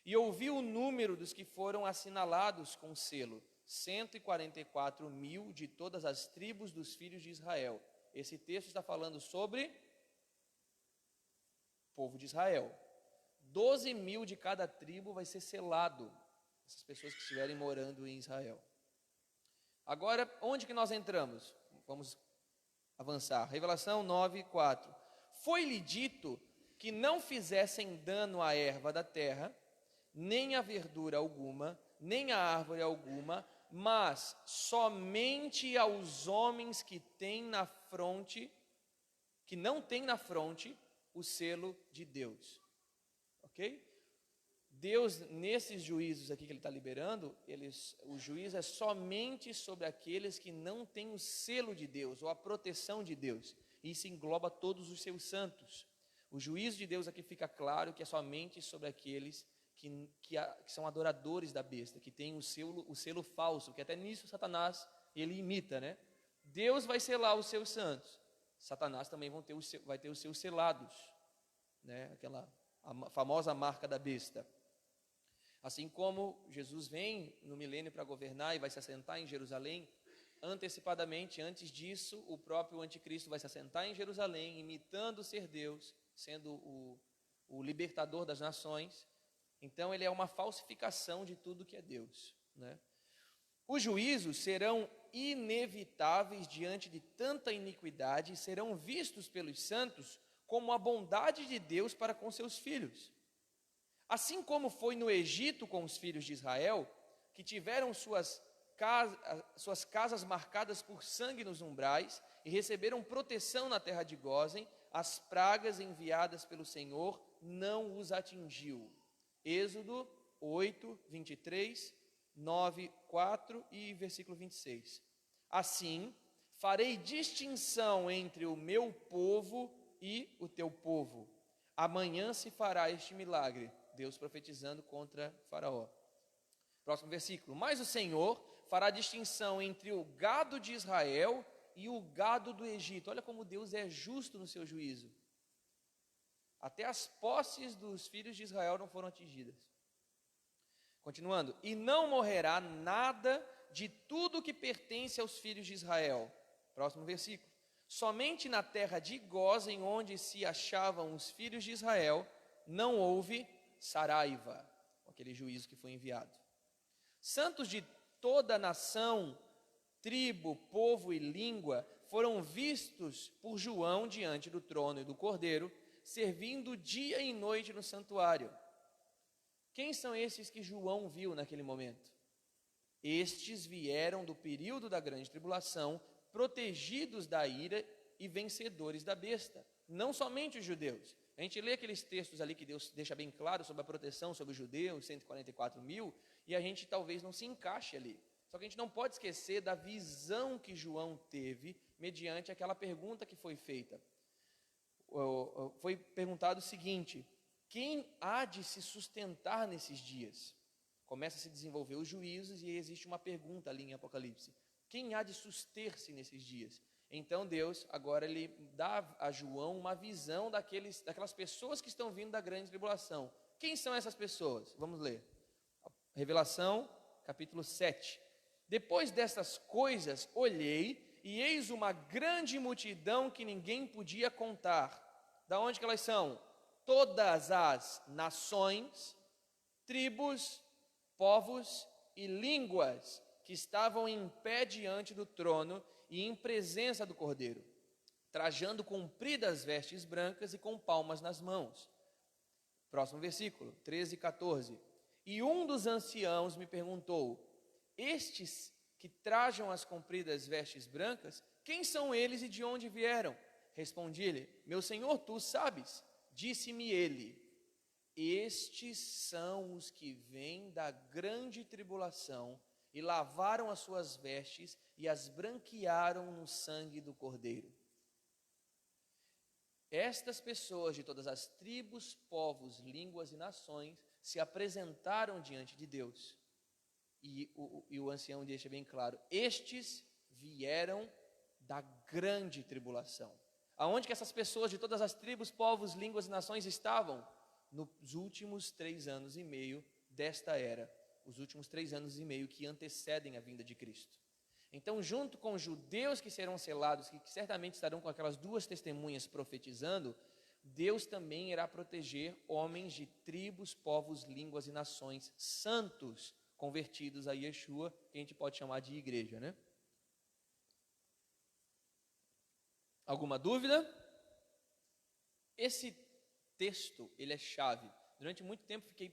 E ouvi o número dos que foram assinalados com selo, 144.000 de todas as tribos dos filhos de Israel. Esse texto está falando sobre o povo de Israel. 12.000 de cada tribo vai ser selado, essas pessoas que estiverem morando em Israel. Agora, onde que nós entramos? Vamos avançar. Revelação 9:4. Foi-lhe dito que não fizessem dano à erva da terra, nem a verdura alguma, nem a árvore alguma, mas somente aos homens que têm na fronte, que não têm na fronte o selo de Deus. Ok? Deus, nesses juízos aqui que Ele está liberando, o juízo é somente sobre aqueles que não têm o selo de Deus, ou a proteção de Deus. Isso engloba todos os seus santos. O juízo de Deus aqui fica claro que é somente sobre aqueles que são adoradores da besta, que tem o selo falso, que até nisso Satanás, ele imita, né? Deus vai selar os seus santos, Satanás também vai ter os seus selados, né? A famosa marca da besta. Assim como Jesus vem no milênio para governar e vai se assentar em Jerusalém, antecipadamente, antes disso, o próprio anticristo vai se assentar em Jerusalém, imitando ser Deus, sendo o libertador das nações. Então ele é uma falsificação de tudo que é Deus, né? Os juízos serão inevitáveis diante de tanta iniquidade e serão vistos pelos santos como a bondade de Deus para com seus filhos. Assim como foi no Egito com os filhos de Israel, que tiveram suas casas marcadas por sangue nos umbrais e receberam proteção na terra de Gósen, as pragas enviadas pelo Senhor não os atingiu. Êxodo 8, 23, 9, 4 e versículo 26. Assim, farei distinção entre o meu povo e o teu povo. Amanhã se fará este milagre. Deus profetizando contra Faraó. Próximo versículo. Mas o Senhor fará distinção entre o gado de Israel e o gado do Egito. Olha como Deus é justo no seu juízo. Até as posses dos filhos de Israel não foram atingidas. Continuando. E não morrerá nada de tudo que pertence aos filhos de Israel. Próximo versículo. Somente na terra de Gósen, onde se achavam os filhos de Israel, não houve saraiva, aquele juízo que foi enviado. Santos de toda a nação, tribo, povo e língua foram vistos por João diante do trono e do Cordeiro, servindo dia e noite no santuário. Quem são esses que João viu naquele momento? Estes vieram do período da grande tribulação, protegidos da ira e vencedores da besta. Não somente os judeus. A gente lê aqueles textos ali que Deus deixa bem claro sobre a proteção sobre os judeus, 144.000, e a gente talvez não se encaixe ali. Só que a gente não pode esquecer da visão que João teve mediante aquela pergunta que foi feita. Foi perguntado o seguinte: quem há de se sustentar nesses dias? Começa a se desenvolver os juízos e existe uma pergunta ali em Apocalipse: quem há de suster-se nesses dias? Então Deus, agora ele dá a João uma visão daquelas pessoas que estão vindo da grande tribulação. Quem são essas pessoas? Vamos ler. Revelação, capítulo 7. Depois dessas coisas, olhei, e eis uma grande multidão que ninguém podia contar. Da onde que elas são? Todas as nações, tribos, povos e línguas que estavam em pé diante do trono e em presença do Cordeiro, trajando compridas vestes brancas e com palmas nas mãos. Próximo versículo, 13 e 14. E um dos anciãos me perguntou: estes que trajam as compridas vestes brancas, quem são eles e de onde vieram? Respondi-lhe: meu senhor, tu sabes. Disse-me ele: estes são os que vêm da grande tribulação e lavaram as suas vestes e as branquearam no sangue do Cordeiro. Estas pessoas de todas as tribos, povos, línguas e nações se apresentaram diante de Deus. E o ancião deixa bem claro, estes vieram da grande tribulação. Aonde que essas pessoas de todas as tribos, povos, línguas e nações estavam? Nos últimos 3 anos e meio desta era, os últimos 3 anos e meio que antecedem a vinda de Cristo. Então, junto com os judeus que serão selados, que certamente estarão com aquelas 2 testemunhas profetizando, Deus também irá proteger homens de tribos, povos, línguas e nações santos, convertidos a Yeshua, que a gente pode chamar de igreja, né? Alguma dúvida? Esse texto, ele é chave. Durante muito tempo fiquei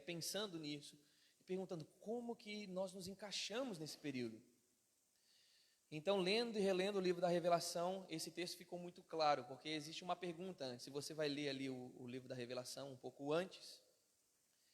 pensando nisso, e perguntando como que nós nos encaixamos nesse período. Então, lendo e relendo o livro da Revelação, esse texto ficou muito claro, porque existe uma pergunta, se você vai ler ali o livro da Revelação um pouco antes,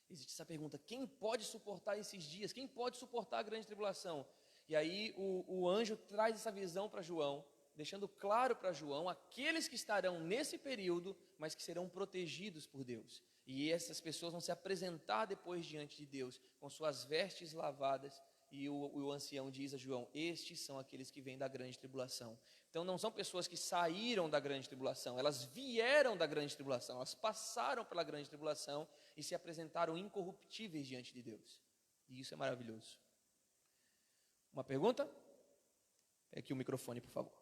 existe essa pergunta, quem pode suportar esses dias? Quem pode suportar a grande tribulação? E aí o anjo traz essa visão para João, deixando claro para João aqueles que estarão nesse período, mas que serão protegidos por Deus. E essas pessoas vão se apresentar depois diante de Deus, com suas vestes lavadas, e o ancião diz a João, estes são aqueles que vêm da grande tribulação. Então não são pessoas que saíram da grande tribulação, elas vieram da grande tribulação, elas passaram pela grande tribulação e se apresentaram incorruptíveis diante de Deus. E isso é maravilhoso. Uma pergunta? Pegue aqui o microfone, por favor.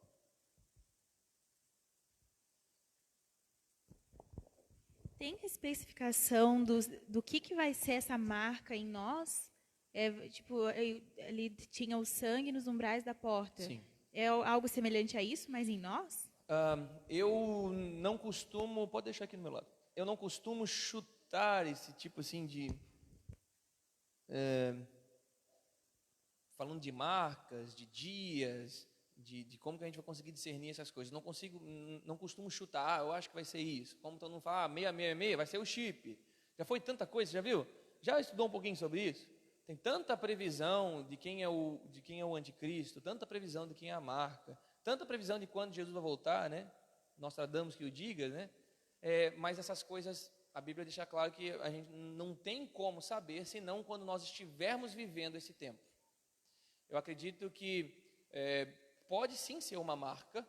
Tem especificação do que vai ser essa marca em nós? Ele tinha o sangue nos umbrais da porta. Sim. É algo semelhante a isso, mas em nós? Eu não costumo, pode deixar aqui do meu lado, eu não costumo chutar esse tipo assim de, falando de marcas, de dias, de como que a gente vai conseguir discernir essas coisas. Não costumo chutar, eu acho que vai ser isso. Como todo mundo fala, 666, vai ser o chip. Já foi tanta coisa, já viu? Já estudou um pouquinho sobre isso? Tem tanta previsão de quem é o anticristo, tanta previsão de quem é a marca, tanta previsão de quando Jesus vai voltar, né? Nostradamus que o diga, né? Mas essas coisas, a Bíblia deixa claro que a gente não tem como saber, senão quando nós estivermos vivendo esse tempo. Eu acredito que pode sim ser uma marca,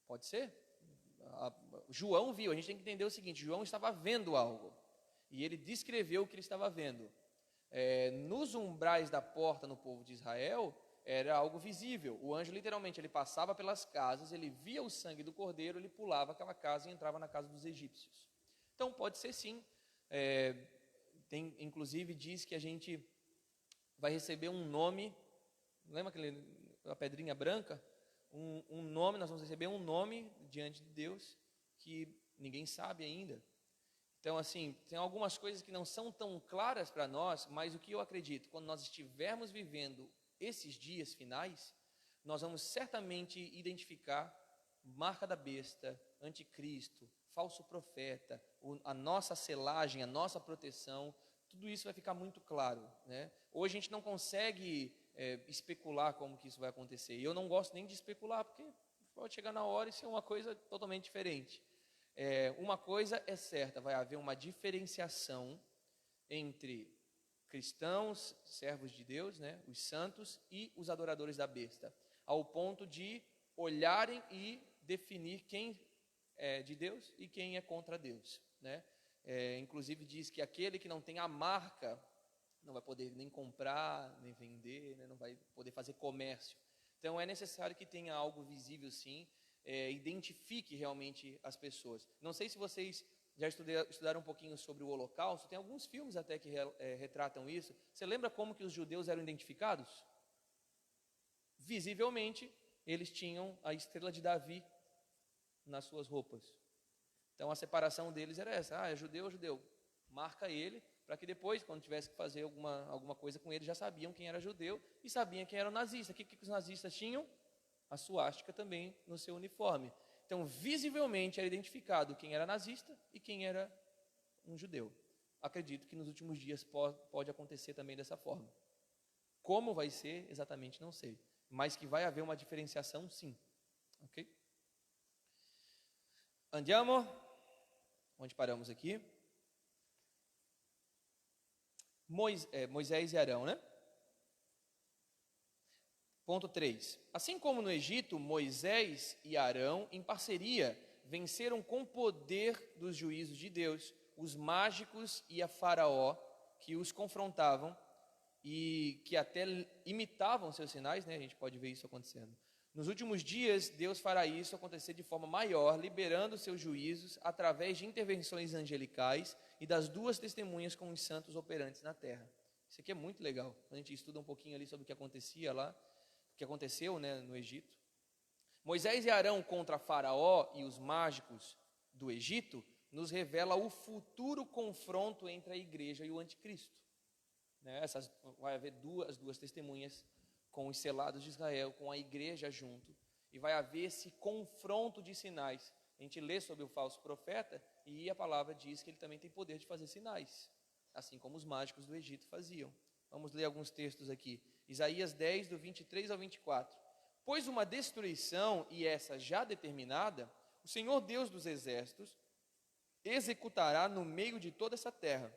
pode ser. João viu, a gente tem que entender o seguinte, João estava vendo algo. E ele descreveu o que ele estava vendo. Nos umbrais da porta no povo de Israel, era algo visível. O anjo literalmente, ele passava pelas casas, ele via o sangue do cordeiro, ele pulava aquela casa e entrava na casa dos egípcios. Então pode ser sim. Inclusive diz que a gente vai receber um nome, lembra a pedrinha branca? Um nome, nós vamos receber um nome diante de Deus que ninguém sabe ainda. Então, assim, tem algumas coisas que não são tão claras para nós, mas o que eu acredito, quando nós estivermos vivendo esses dias finais, nós vamos certamente identificar marca da besta, anticristo, falso profeta, a nossa selagem, a nossa proteção, tudo isso vai ficar muito claro, né? Hoje a gente não consegue especular como que isso vai acontecer, e eu não gosto nem de especular, porque pode chegar na hora e ser uma coisa totalmente diferente. Uma coisa é certa, vai haver uma diferenciação entre cristãos, servos de Deus, né, os santos e os adoradores da besta, ao ponto de olharem e definir quem é de Deus e quem é contra Deus, né? Inclusive diz que aquele que não tem a marca não vai poder nem comprar, nem vender, né, não vai poder fazer comércio. Então é necessário que tenha algo visível sim, identifique realmente as pessoas. Não sei se vocês já estudaram um pouquinho sobre o Holocausto, tem alguns filmes até que retratam isso. Você lembra como que os judeus eram identificados? Visivelmente, eles tinham a estrela de Davi nas suas roupas. Então a separação deles era essa, é judeu, marca ele, para que depois, quando tivesse que fazer alguma coisa com ele, já sabiam quem era judeu e sabiam quem era o nazista. O que os nazistas tinham? A suástica também no seu uniforme. Então, visivelmente era identificado quem era nazista e quem era um judeu. Acredito que nos últimos dias pode acontecer também dessa forma. Como vai ser, exatamente não sei. Mas que vai haver uma diferenciação, sim. Ok? Andiamo. Onde paramos aqui? Moisés e Arão, né? Ponto 3. Assim como no Egito, Moisés e Arão, em parceria, venceram com poder dos juízos de Deus os mágicos e a Faraó, que os confrontavam e que até imitavam seus sinais, né? A gente pode ver isso acontecendo. Nos últimos dias, Deus fará isso acontecer de forma maior, liberando seus juízos através de intervenções angelicais e das duas testemunhas com os santos operantes na terra. Isso aqui é muito legal. A gente estuda um pouquinho ali sobre o que acontecia lá, o que aconteceu, né, no Egito. Moisés e Arão contra Faraó e os mágicos do Egito nos revela o futuro confronto entre a igreja e o anticristo. Né? Vai haver duas testemunhas com os selados de Israel, com a igreja junto, e vai haver esse confronto de sinais. A gente lê sobre o falso profeta e a palavra diz que ele também tem poder de fazer sinais, assim como os mágicos do Egito faziam. Vamos ler alguns textos aqui. Isaías 10, do 23 ao 24. Pois uma destruição, e essa já determinada, o Senhor Deus dos exércitos executará no meio de toda essa terra.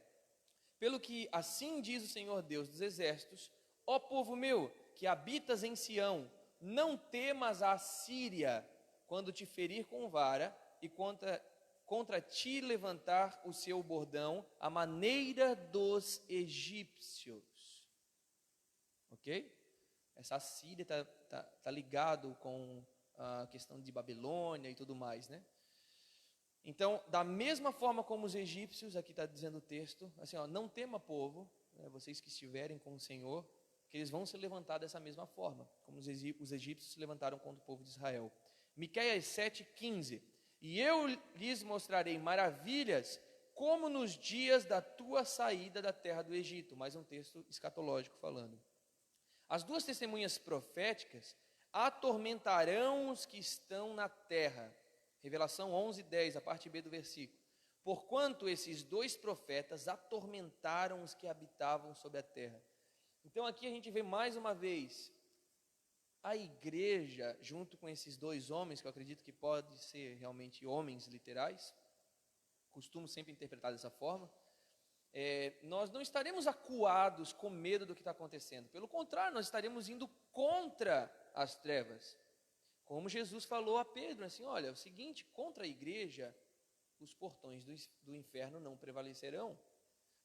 Pelo que assim diz o Senhor Deus dos exércitos: ó povo meu, que habitas em Sião, não temas a Síria, quando te ferir com vara, e contra ti levantar o seu bordão, à maneira dos egípcios. Ok? Essa Síria está ligado com a questão de Babilônia e tudo mais, né? Então, da mesma forma como os egípcios, aqui está dizendo o texto, assim, ó, não tema povo, né, vocês que estiverem com o Senhor, que eles vão se levantar dessa mesma forma, como os egípcios se levantaram contra o povo de Israel. Miqueias 7,15. E eu lhes mostrarei maravilhas, como nos dias da tua saída da terra do Egito. Mais um texto escatológico falando. As duas testemunhas proféticas atormentarão os que estão na terra. Revelação 11:10, a parte B do versículo. Porquanto esses dois profetas atormentaram os que habitavam sobre a terra. Então aqui a gente vê mais uma vez a igreja, junto com esses dois homens, que eu acredito que podem ser realmente homens literais, costumo sempre interpretar dessa forma, nós não estaremos acuados com medo do que está acontecendo. Pelo contrário, nós estaremos indo contra as trevas. Como Jesus falou a Pedro, assim, olha, é o seguinte, contra a igreja, os portões do inferno não prevalecerão.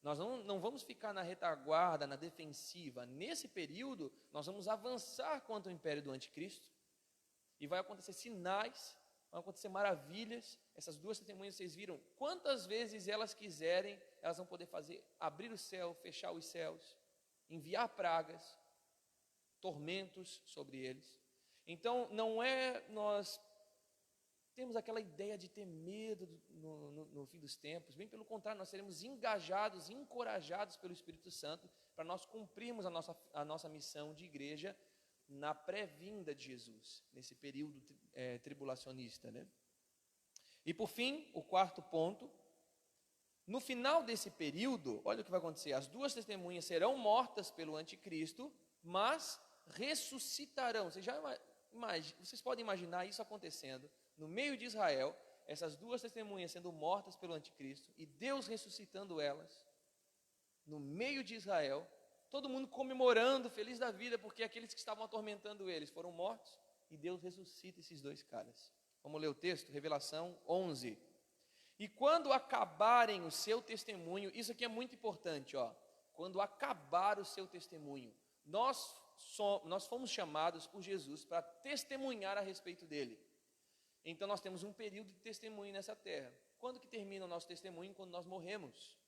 Nós não vamos ficar na retaguarda, na defensiva. Nesse período, nós vamos avançar contra o império do anticristo. E vai acontecer sinais, vão acontecer maravilhas. Essas duas testemunhas, vocês viram, quantas vezes elas quiserem, elas vão poder fazer, abrir o céu, fechar os céus, enviar pragas, tormentos sobre eles. Então, não é nós temos aquela ideia de ter medo no fim dos tempos. Bem pelo contrário, nós seremos engajados, encorajados pelo Espírito Santo para nós cumprirmos a nossa missão de igreja na pré-vinda de Jesus, nesse período tribulacionista, né? E por fim, o quarto ponto, no final desse período, olha o que vai acontecer, as duas testemunhas serão mortas pelo anticristo, mas ressuscitarão. Vocês podem imaginar isso acontecendo no meio de Israel, essas duas testemunhas sendo mortas pelo anticristo e Deus ressuscitando elas no meio de Israel, todo mundo comemorando, feliz da vida, porque aqueles que estavam atormentando eles foram mortos e Deus ressuscita esses dois caras. Vamos ler o texto, Revelação 11. E quando acabarem o seu testemunho, isso aqui é muito importante, ó. Quando acabar o seu testemunho, nós fomos chamados por Jesus para testemunhar a respeito dele. Então nós temos um período de testemunho nessa terra. Quando que termina o nosso testemunho? Quando nós morremos.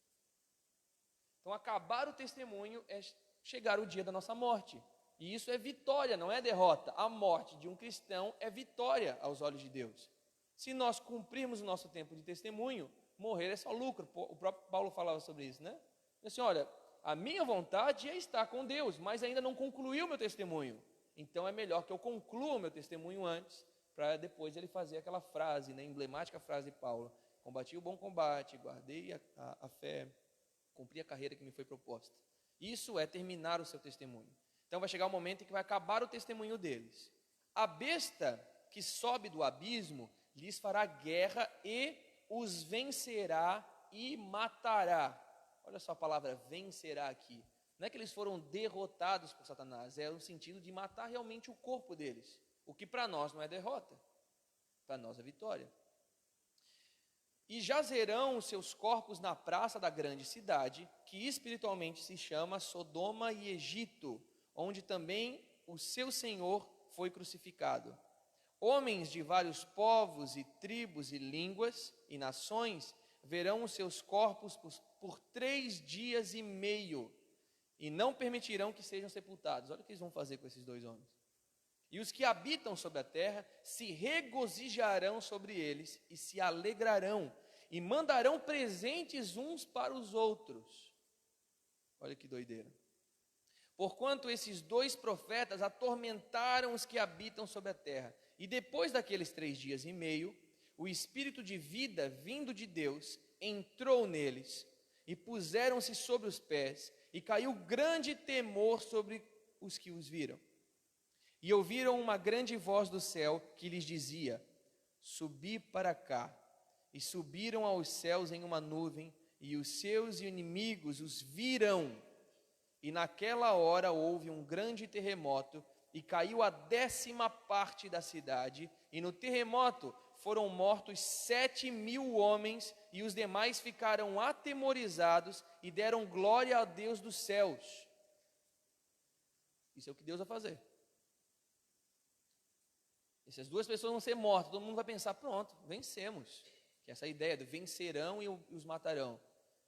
Então acabar o testemunho é chegar o dia da nossa morte. E isso é vitória, não é derrota. A morte de um cristão é vitória aos olhos de Deus. Se nós cumprirmos o nosso tempo de testemunho, morrer é só lucro. O próprio Paulo falava sobre isso, né? Assim, olha, a minha vontade é estar com Deus, mas ainda não concluí o meu testemunho. Então é melhor que eu conclua o meu testemunho antes, para depois ele fazer aquela frase, né, emblemática frase de Paulo: combati o bom combate, guardei a fé, cumpri a carreira que me foi proposta. Isso é terminar o seu testemunho. Então vai chegar um momento em que vai acabar o testemunho deles. A besta que sobe do abismo lhes fará guerra e os vencerá e matará. Olha só a palavra vencerá aqui. Não é que eles foram derrotados por Satanás, é o sentido de matar realmente o corpo deles. O que para nós não é derrota, para nós é vitória. E jazerão os seus corpos na praça da grande cidade, que espiritualmente se chama Sodoma e Egito, onde também o seu Senhor foi crucificado. Homens de vários povos e tribos e línguas e nações verão os seus corpos por 3 dias e meio, e não permitirão que sejam sepultados. Olha o que eles vão fazer com esses 2 homens. E os que habitam sobre a terra se regozijarão sobre eles e se alegrarão, e mandarão presentes uns para os outros. Olha que doideira. Porquanto esses 2 profetas atormentaram os que habitam sobre a terra, e depois daqueles 3 dias e meio, o espírito de vida vindo de Deus entrou neles, e puseram-se sobre os pés, e caiu grande temor sobre os que os viram. E ouviram uma grande voz do céu que lhes dizia: subi para cá. E subiram aos céus em uma nuvem, e os seus inimigos os viram. E naquela hora houve um grande terremoto, e caiu a 10ª parte da cidade, e no terremoto foram mortos 7.000 homens, e os demais ficaram atemorizados e deram glória a Deus dos céus. Isso é o que Deus vai fazer. Essas 2 pessoas vão ser mortas, todo mundo vai pensar: pronto, vencemos. Que é essa ideia de vencerão e os matarão.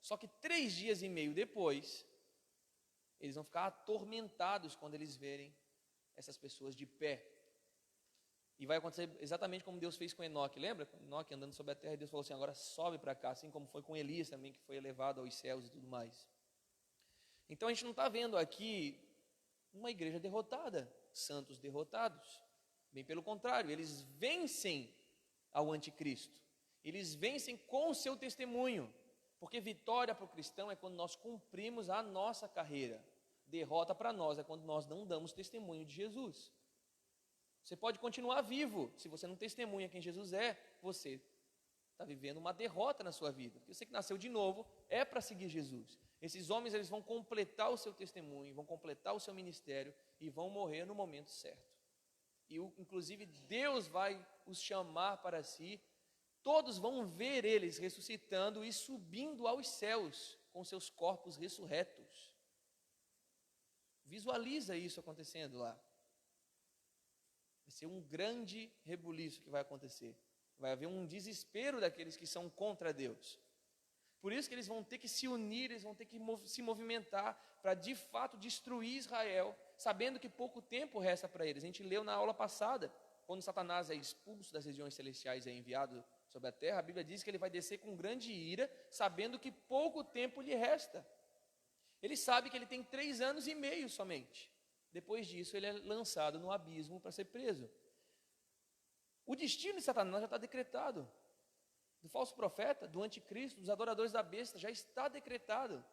Só que 3 dias e meio depois, eles vão ficar atormentados quando eles verem essas pessoas de pé. E vai acontecer exatamente como Deus fez com Enoque. Lembra? Enoque andando sobre a terra, e Deus falou assim: agora sobe para cá, assim como foi com Elias também, que foi elevado aos céus e tudo mais. Então a gente não está vendo aqui uma igreja derrotada, santos derrotados. Bem pelo contrário, eles vencem ao anticristo. Eles vencem com o seu testemunho. Porque vitória para o cristão é quando nós cumprimos a nossa carreira. Derrota para nós é quando nós não damos testemunho de Jesus. Você pode continuar vivo, se você não testemunha quem Jesus é, você está vivendo uma derrota na sua vida. Porque você que nasceu de novo é para seguir Jesus. Esses homens, eles vão completar o seu testemunho, vão completar o seu ministério e vão morrer no momento certo. E inclusive Deus vai os chamar para si. Todos vão ver eles ressuscitando e subindo aos céus com seus corpos ressurretos. Visualiza isso acontecendo lá. Vai ser um grande rebuliço que vai acontecer. Vai haver um desespero daqueles que são contra Deus. Por isso que eles vão ter que se unir, eles vão ter que se movimentar para de fato destruir Israel, sabendo que pouco tempo resta para eles. A gente leu na aula passada, quando Satanás é expulso das regiões celestiais e é enviado sobre a terra, a Bíblia diz que ele vai descer com grande ira, sabendo que pouco tempo lhe resta. Ele sabe que ele tem 3 anos e meio somente. Depois disso, ele é lançado no abismo para ser preso. O destino de Satanás já está decretado. Do falso profeta, do anticristo, dos adoradores da besta, já está decretado.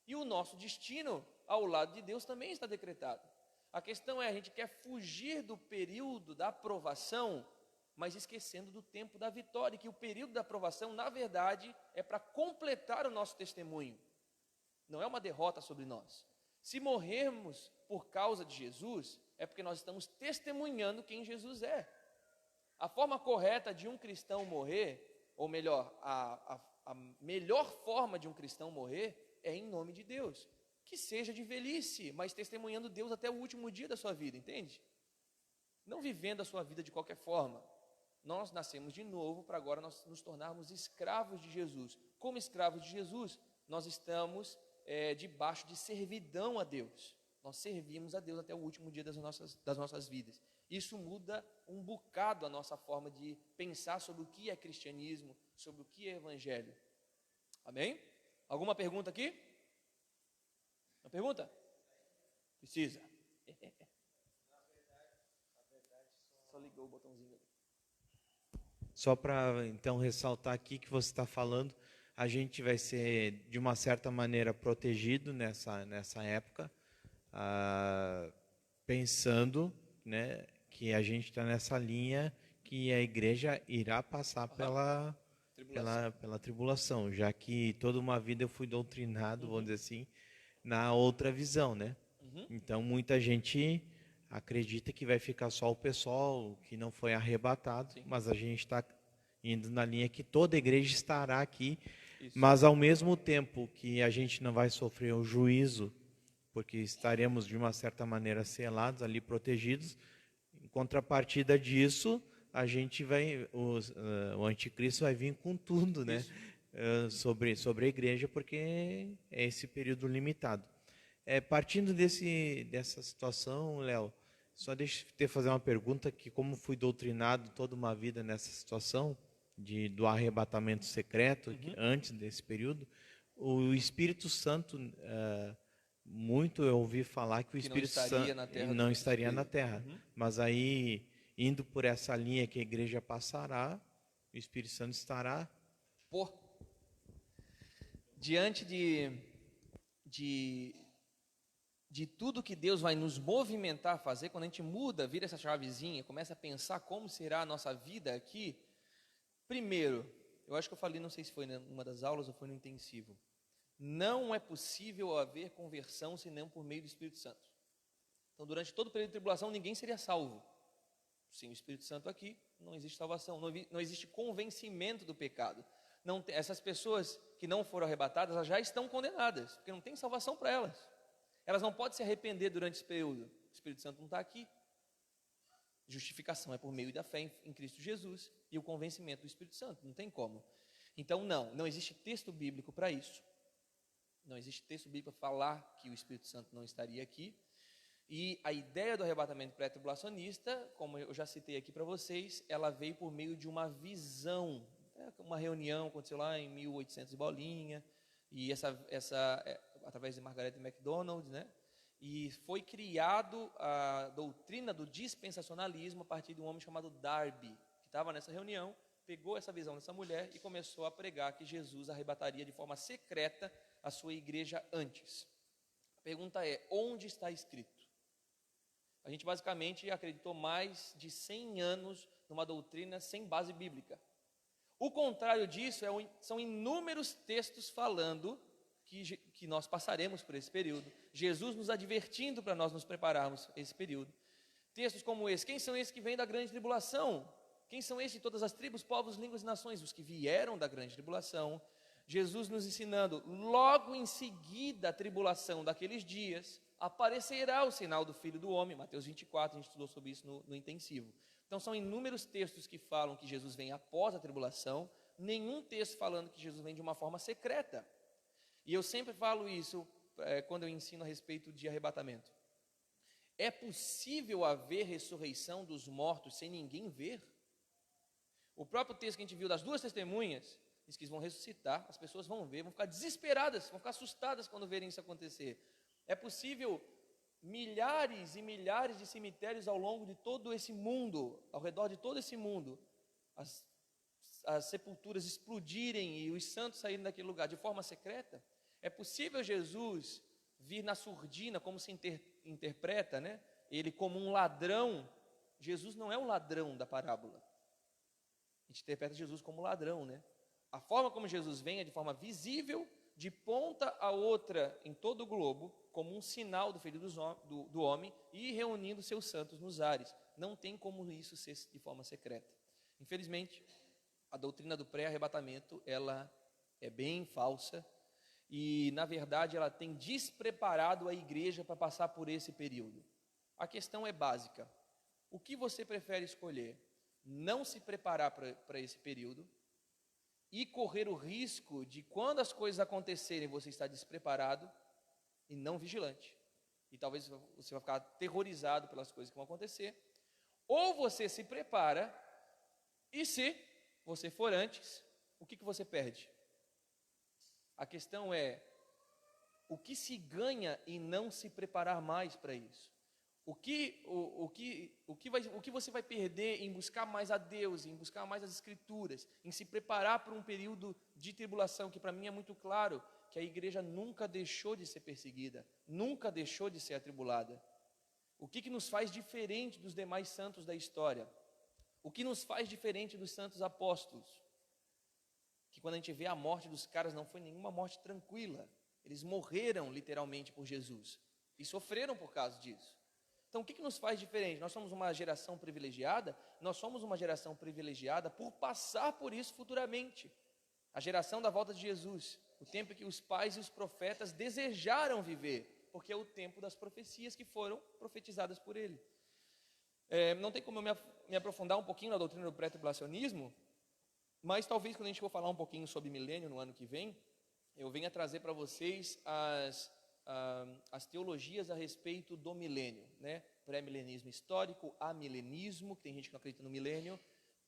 E o nosso destino ao lado de Deus também está decretado. A questão é, a gente quer fugir do período da aprovação, mas esquecendo do tempo da vitória, e que o período da aprovação, na verdade, é para completar o nosso testemunho. Não é uma derrota sobre nós. Se morrermos por causa de Jesus, é porque nós estamos testemunhando quem Jesus é. A forma correta de um cristão morrer, ou melhor, a melhor forma de um cristão morrer é em nome de Deus. Que seja de velhice, mas testemunhando Deus até o último dia da sua vida, entende? Não vivendo a sua vida de qualquer forma. Nós nascemos de novo para agora nós nos tornarmos escravos de Jesus. Como escravos de Jesus, nós estamos debaixo de servidão a Deus. Nós servimos a Deus até o último dia das nossas vidas. Isso muda um bocado a nossa forma de pensar sobre o que é cristianismo, sobre o que é evangelho. Amém? Alguma pergunta aqui? Uma pergunta? Precisa. Só ligou o botãozinho ali. Só para, então, ressaltar aqui que você está falando, a gente vai ser, de uma certa maneira, protegido nessa época, pensando, né, que a gente está nessa linha que a igreja irá passar pela tribulação, já que toda uma vida eu fui doutrinado, vamos dizer assim, na outra visão, né? Então, muita gente acredita que vai ficar só o pessoal que não foi arrebatado, mas a gente está indo na linha que toda a igreja estará aqui, mas ao mesmo tempo que a gente não vai sofrer o juízo, porque estaremos de uma certa maneira selados ali, protegidos. Em contrapartida disso, a gente vai, o anticristo vai vir com tudo, né? Sobre a igreja, porque é esse período limitado. Partindo dessa situação, Léo, só deixa eu fazer uma pergunta, que como fui doutrinado toda uma vida nessa situação do arrebatamento secreto, antes desse período, o Espírito Santo, muito eu ouvi falar que o Espírito Santo não estaria na Terra, mas aí, indo por essa linha que a igreja passará, o Espírito Santo estará... Diante de tudo que Deus vai nos movimentar a fazer, quando a gente muda, vira essa chavezinha, começa a pensar como será a nossa vida aqui. Primeiro, eu acho que eu falei, não sei se foi numa das aulas ou foi no intensivo, não é possível haver conversão senão por meio do Espírito Santo. Então, durante todo o período de tribulação, ninguém seria salvo. Sem o Espírito Santo aqui, não existe salvação, não existe convencimento do pecado. Essas pessoas que não foram arrebatadas, elas já estão condenadas, porque não tem salvação para elas. Elas não podem se arrepender durante esse período. O Espírito Santo não está aqui. Justificação é por meio da fé em Cristo Jesus e o convencimento do Espírito Santo. Não tem como. Então, não existe texto bíblico para isso. Não existe texto bíblico para falar que o Espírito Santo não estaria aqui. E a ideia do arrebatamento pré-tribulacionista, como eu já citei aqui para vocês, ela veio por meio de uma visão. Uma reunião aconteceu lá em 1800 e bolinha, e através de Margaret MacDonald, né? E foi criado a doutrina do dispensacionalismo a partir de um homem chamado Darby, que estava nessa reunião, pegou essa visão dessa mulher e começou a pregar que Jesus arrebataria de forma secreta a sua igreja antes. A pergunta é, onde está escrito? A gente basicamente acreditou mais de 100 anos numa doutrina sem base bíblica. O contrário disso são inúmeros textos falando que nós passaremos por esse período, Jesus nos advertindo para nós nos prepararmos esse período. Textos como esse: quem são esses que vêm da grande tribulação? Quem são esses de todas as tribos, povos, línguas e nações? Os que vieram da grande tribulação. Jesus nos ensinando, logo em seguida a tribulação daqueles dias, aparecerá o sinal do Filho do Homem. Mateus 24, a gente estudou sobre isso no intensivo. Então são inúmeros textos que falam que Jesus vem após a tribulação, nenhum texto falando que Jesus vem de uma forma secreta. E eu sempre falo isso quando eu ensino a respeito de arrebatamento. É possível haver ressurreição dos mortos sem ninguém ver? O próprio texto que a gente viu das duas testemunhas diz que eles vão ressuscitar, as pessoas vão ver, vão ficar desesperadas, vão ficar assustadas quando verem isso acontecer. É possível milhares e milhares de cemitérios ao longo de todo esse mundo, ao redor de todo esse mundo, as sepulturas explodirem e os santos saírem daquele lugar de forma secreta? É possível Jesus vir na surdina, como se interpreta, né? Ele como um ladrão. Jesus não é o ladrão da parábola. A gente interpreta Jesus como ladrão, né? A forma como Jesus vem é de forma visível, de ponta a outra em todo o globo, como um sinal do Filho do Homem, e reunindo seus santos nos ares. Não tem como isso ser de forma secreta. Infelizmente, a doutrina do pré-arrebatamento, ela é bem falsa, e na verdade ela tem despreparado a igreja para passar por esse período. A questão é básica: o que você prefere escolher? Não se preparar para esse período e correr o risco de, quando as coisas acontecerem, você estar despreparado e não vigilante, e talvez você vai ficar aterrorizado pelas coisas que vão acontecer, ou você se prepara, e se você for antes, o que você perde? A questão é, o que se ganha em não se preparar mais para isso? O que você vai perder em buscar mais a Deus, em buscar mais as Escrituras, em se preparar para um período de tribulação, que para mim é muito claro que a igreja nunca deixou de ser perseguida, nunca deixou de ser atribulada. O que nos faz diferente dos demais santos da história? O que nos faz diferente dos santos apóstolos? Que quando a gente vê a morte dos caras, não foi nenhuma morte tranquila. Eles morreram literalmente por Jesus e sofreram por causa disso. Então, o que nos faz diferente? Nós somos uma geração privilegiada? Nós somos uma geração privilegiada por passar por isso futuramente. A geração da volta de Jesus, o tempo que os pais e os profetas desejaram viver, porque é o tempo das profecias que foram profetizadas por ele. Não tem como eu me aprofundar um pouquinho na doutrina do pré-tribulacionismo, mas talvez quando a gente for falar um pouquinho sobre milênio no ano que vem, eu venha trazer para vocês as teologias a respeito do milênio, né? Pré-milenismo histórico, amilenismo, que tem gente que não acredita no milênio,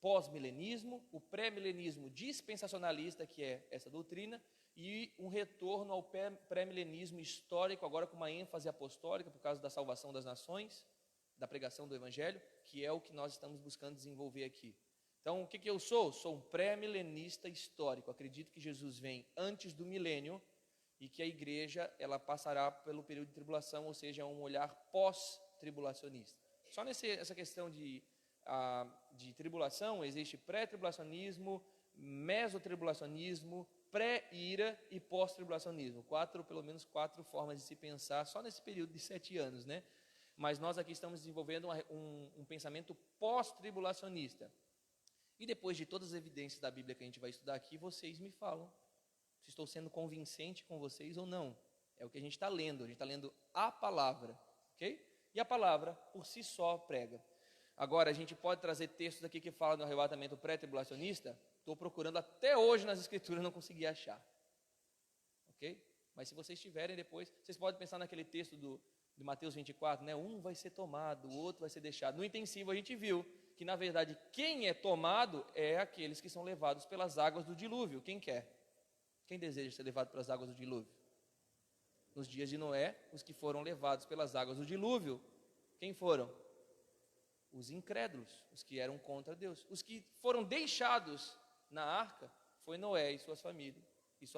pós-milenismo, o pré-milenismo dispensacionalista, que é essa doutrina, e um retorno ao pré-milenismo histórico, agora com uma ênfase apostólica, por causa da salvação das nações, da pregação do Evangelho, que é o que nós estamos buscando desenvolver aqui. Então, o que eu sou? Sou um pré-milenista histórico. Acredito que Jesus vem antes do milênio e que a igreja ela passará pelo período de tribulação, ou seja, um olhar pós-tribulacionista. Só nessa questão de tribulação, existe pré-tribulacionismo, mesotribulacionismo, pré-ira e pós-tribulacionismo. Pelo menos quatro formas de se pensar, só nesse período de 7 anos, né? Mas nós aqui estamos desenvolvendo um pensamento pós-tribulacionista. E depois de todas as evidências da Bíblia que a gente vai estudar aqui, vocês me falam se estou sendo convincente com vocês ou não. É o que a gente está lendo. A gente está lendo a palavra, ok? E a palavra, por si só, prega. Agora, a gente pode trazer textos aqui que falam do arrebatamento pré-tribulacionista. Estou procurando até hoje nas Escrituras, não consegui achar. Ok? Mas se vocês tiverem depois, vocês podem pensar naquele texto de Mateus 24, né? Um vai ser tomado, o outro vai ser deixado. No intensivo a gente viu que, na verdade, quem é tomado é aqueles que são levados pelas águas do dilúvio. Quem quer? Quem deseja ser levado pelas águas do dilúvio? Nos dias de Noé, os que foram levados pelas águas do dilúvio, quem foram? Os incrédulos, os que eram contra Deus. Os que foram deixados na arca foi Noé e sua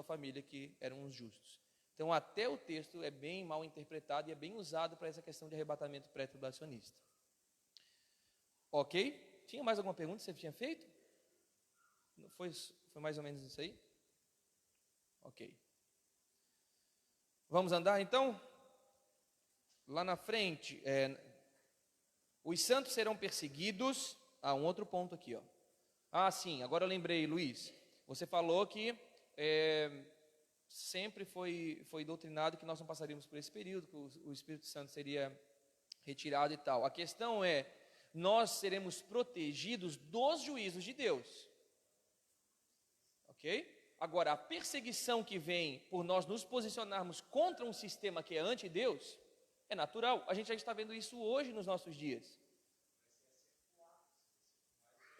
família que eram os justos. Então, até o texto é bem mal interpretado e é bem usado para essa questão de arrebatamento pré-tribulacionista. Ok? Tinha mais alguma pergunta que você tinha feito? Foi mais ou menos isso aí? Ok. Vamos andar então? Lá na frente, os santos serão perseguidos. Um outro ponto aqui, ó. Sim, agora eu lembrei, Luiz. Você falou que sempre foi doutrinado que nós não passaríamos por esse período, que o Espírito Santo seria retirado e tal. A questão é, nós seremos protegidos dos juízos de Deus. Ok? Agora, a perseguição que vem por nós nos posicionarmos contra um sistema que é anti-Deus, é natural. A gente já está vendo isso hoje nos nossos dias.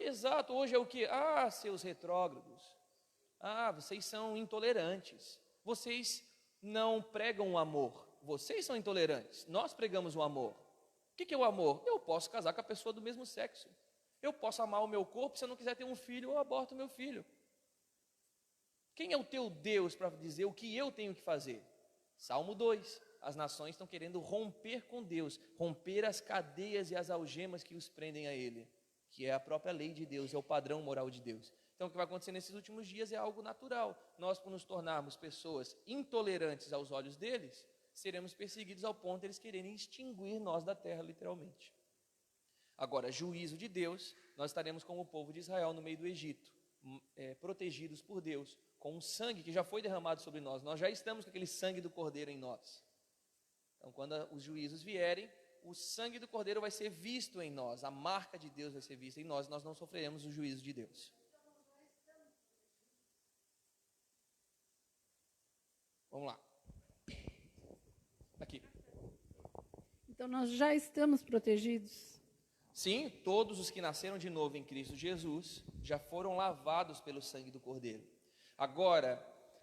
Exato, hoje é o que? Seus retrógrados. Vocês são intolerantes. Vocês não pregam o amor. Vocês são intolerantes. Nós pregamos o amor. O que é o amor? Eu posso casar com a pessoa do mesmo sexo. Eu posso amar o meu corpo. Se eu não quiser ter um filho, eu aborto o meu filho. Quem é o teu Deus para dizer o que eu tenho que fazer? Salmo 2. As nações estão querendo romper com Deus, romper as cadeias e as algemas que os prendem a Ele, que é a própria lei de Deus, é o padrão moral de Deus. Então, o que vai acontecer nesses últimos dias é algo natural. Nós, por nos tornarmos pessoas intolerantes aos olhos deles, seremos perseguidos ao ponto de eles quererem extinguir nós da terra, literalmente. Agora, juízo de Deus, nós estaremos como o povo de Israel no meio do Egito, protegidos por Deus, com um sangue que já foi derramado sobre nós. Nós já estamos com aquele sangue do Cordeiro em nós. Então, quando os juízos vierem, o sangue do Cordeiro vai ser visto em nós, a marca de Deus vai ser vista em nós, nós não sofreremos o juízo de Deus. Vamos lá. Aqui. Então, nós já estamos protegidos? Sim, todos os que nasceram de novo em Cristo Jesus já foram lavados pelo sangue do Cordeiro. Agora,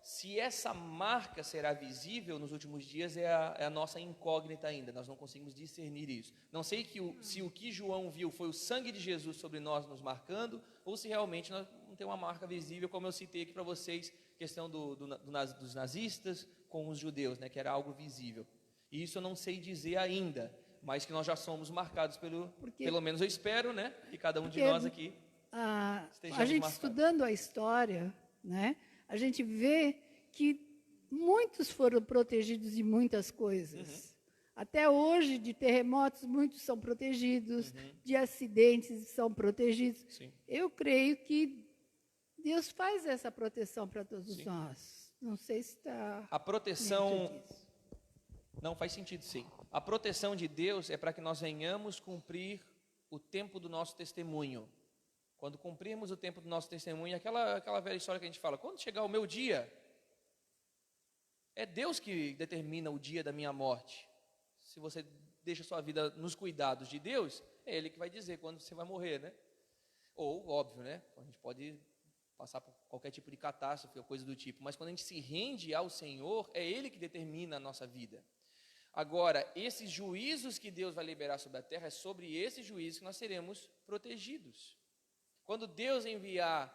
Se essa marca será visível nos últimos dias é a nossa incógnita ainda, nós não conseguimos discernir isso. Não sei se o que João viu foi o sangue de Jesus sobre nós nos marcando, ou se realmente nós não temos uma marca visível, como eu citei aqui para vocês, questão dos nazistas com os judeus, né, que era algo visível. E isso eu não sei dizer ainda, mas que nós já somos marcados pelo menos eu espero, né, que cada um de nós aqui a gente marcados. Estudando a história, né, a gente vê que muitos foram protegidos de muitas coisas. Até hoje, de terremotos, muitos são protegidos, de acidentes são protegidos. Sim. Eu creio que Deus faz essa proteção para todos nós. Não sei se está... A proteção... Não, faz sentido, sim. A proteção de Deus é para que nós venhamos cumprir o tempo do nosso testemunho. Quando cumprirmos o tempo do nosso testemunho, aquela velha história que a gente fala, quando chegar o meu dia, é Deus que determina o dia da minha morte. Se você deixa a sua vida nos cuidados de Deus, é Ele que vai dizer quando você vai morrer, né? Ou, óbvio, né? A gente pode passar por qualquer tipo de catástrofe ou coisa do tipo, mas quando a gente se rende ao Senhor, é Ele que determina a nossa vida. Agora, esses juízos que Deus vai liberar sobre a terra, é sobre esses juízos que nós seremos protegidos. Quando Deus enviar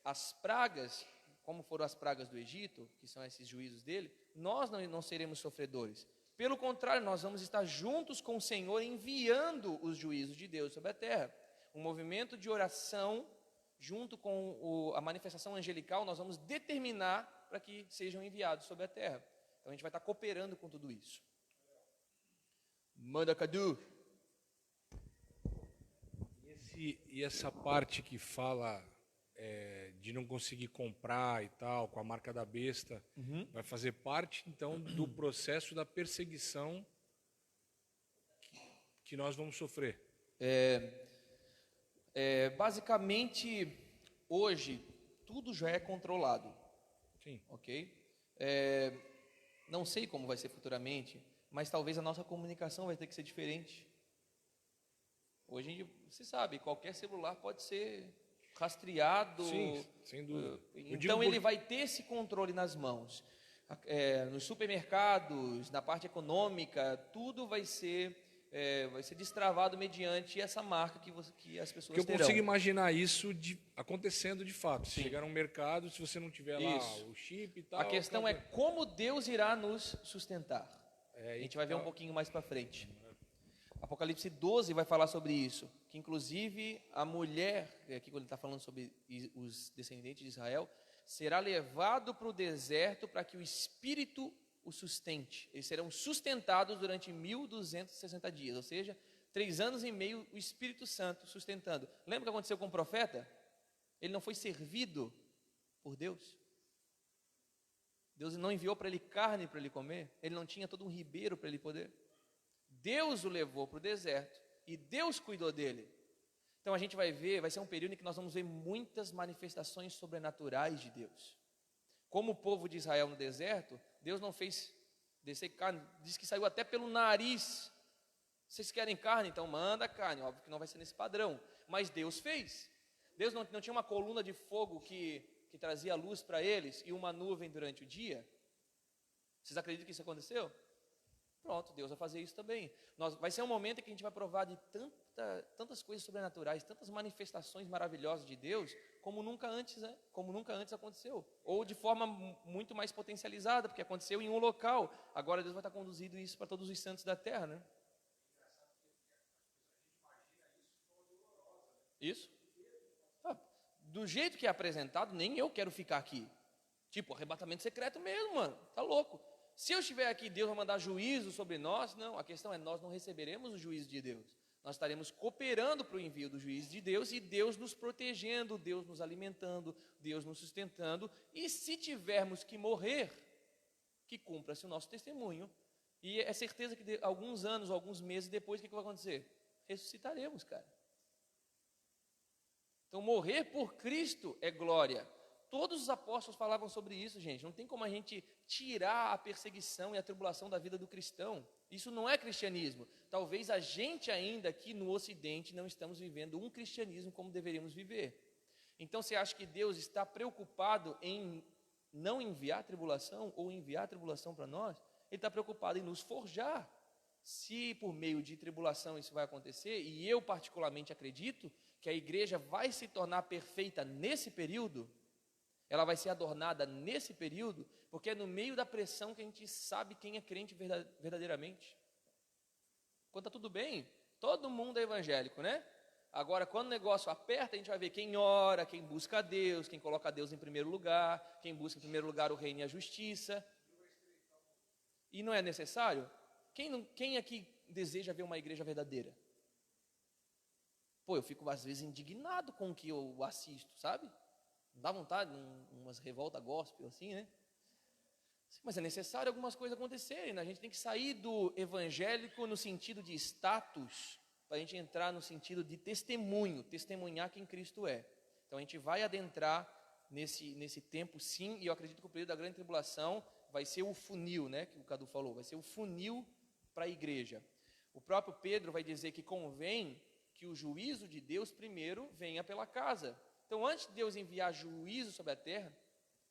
as pragas, como foram as pragas do Egito, que são esses juízos dele, nós não seremos sofredores. Pelo contrário, nós vamos estar juntos com o Senhor enviando os juízos de Deus sobre a terra. Um movimento de oração, junto com a manifestação angelical, nós vamos determinar para que sejam enviados sobre a terra. Então a gente vai estar cooperando com tudo isso. Manda, Cadu. E essa parte que fala de não conseguir comprar e tal, com a marca da besta, vai fazer parte, então, do processo da perseguição que nós vamos sofrer. Basicamente, hoje, tudo já é controlado. Sim. Ok? Não sei como vai ser futuramente, mas talvez a nossa comunicação vai ter que ser diferente. Hoje, você sabe, qualquer celular pode ser rastreado. Sim, sem dúvida. Então, ele vai ter esse controle nas mãos. Nos supermercados, na parte econômica, tudo vai ser destravado mediante essa marca que as pessoas Porque eu terão. consigo imaginar isso acontecendo de fato. Sim. Chegar num mercado, se você não tiver lá o chip e tal... A questão é como Deus irá nos sustentar. A gente vai ver um pouquinho mais para frente. Apocalipse 12 vai falar sobre isso, que inclusive a mulher, aqui quando ele está falando sobre os descendentes de Israel, será levado para o deserto para que o Espírito o sustente. Eles serão sustentados durante 1260 dias, ou seja, 3 anos e meio o Espírito Santo sustentando. Lembra o que aconteceu com o profeta? Ele não foi servido por Deus. Deus não enviou para ele carne para ele comer, ele não tinha todo um ribeiro para ele poder. Deus o levou para o deserto e Deus cuidou dele. Então a gente vai ser um período em que nós vamos ver muitas manifestações sobrenaturais de Deus. Como o povo de Israel no deserto, Deus não fez descer carne, diz que saiu até pelo nariz. Vocês querem carne? Então manda carne, óbvio que não vai ser nesse padrão, mas Deus fez. Deus não tinha uma coluna de fogo que trazia luz para eles e uma nuvem durante o dia? Vocês acreditam que isso aconteceu? Pronto, Deus vai fazer isso também. Vai ser um momento em que a gente vai provar de tantas coisas sobrenaturais, tantas manifestações maravilhosas de Deus, como nunca antes aconteceu. Ou de forma muito mais potencializada, porque aconteceu em um local. Agora Deus vai estar conduzindo isso para todos os santos da terra, né? Isso? Do jeito que é apresentado, nem eu quero ficar aqui. Tipo, arrebatamento secreto mesmo, mano. Tá louco. Se eu estiver aqui, Deus vai mandar juízo sobre nós? Não, a questão é, nós não receberemos o juízo de Deus. Nós estaremos cooperando para o envio do juízo de Deus e Deus nos protegendo, Deus nos alimentando, Deus nos sustentando. E se tivermos que morrer, que cumpra-se o nosso testemunho. E é certeza que alguns anos, alguns meses depois, o que vai acontecer? Ressuscitaremos, cara. Então, morrer por Cristo é glória. Todos os apóstolos falavam sobre isso, gente. Não tem como a gente tirar a perseguição e a tribulação da vida do cristão. Isso não é cristianismo. Talvez a gente ainda aqui no Ocidente não estamos vivendo um cristianismo como deveríamos viver. Então, você acha que Deus está preocupado em não enviar tribulação ou enviar tribulação para nós, Ele está preocupado em nos forjar. Se por meio de tribulação isso vai acontecer, e eu particularmente acredito que a igreja vai se tornar perfeita nesse período, ela vai ser adornada nesse período, porque é no meio da pressão que a gente sabe quem é crente verdadeiramente. Quando está tudo bem, todo mundo é evangélico, né? Agora, quando o negócio aperta, a gente vai ver quem ora, quem busca a Deus, quem coloca a Deus em primeiro lugar, quem busca em primeiro lugar o reino e a justiça. E não é necessário? Quem aqui deseja ver uma igreja verdadeira? Pô, eu fico às vezes indignado com o que eu assisto, sabe? Dá vontade, umas revoltas gospel assim, né? Mas é necessário algumas coisas acontecerem, né? A gente tem que sair do evangélico no sentido de status, para a gente entrar no sentido de testemunho, testemunhar quem Cristo é. Então a gente vai adentrar nesse tempo sim, e eu acredito que o período da grande tribulação vai ser o funil, né? Que o Cadu falou, vai ser o funil para a igreja. O próprio Pedro vai dizer que convém que o juízo de Deus primeiro venha pela casa. Então, antes de Deus enviar juízo sobre a terra,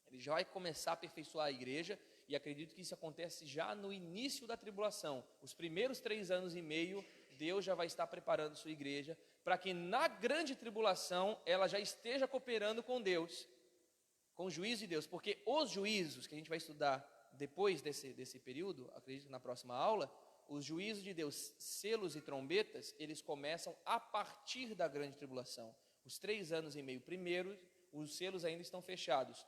Ele já vai começar a aperfeiçoar a igreja, e acredito que isso acontece já no início da tribulação. Os primeiros 3 anos e meio, Deus já vai estar preparando sua igreja, para que na grande tribulação, ela já esteja cooperando com Deus, com o juízo de Deus, porque os juízos que a gente vai estudar depois desse período, acredito que na próxima aula, os juízos de Deus, selos e trombetas, eles começam a partir da grande tribulação. Os 3 anos e meio primeiros, os selos ainda estão fechados.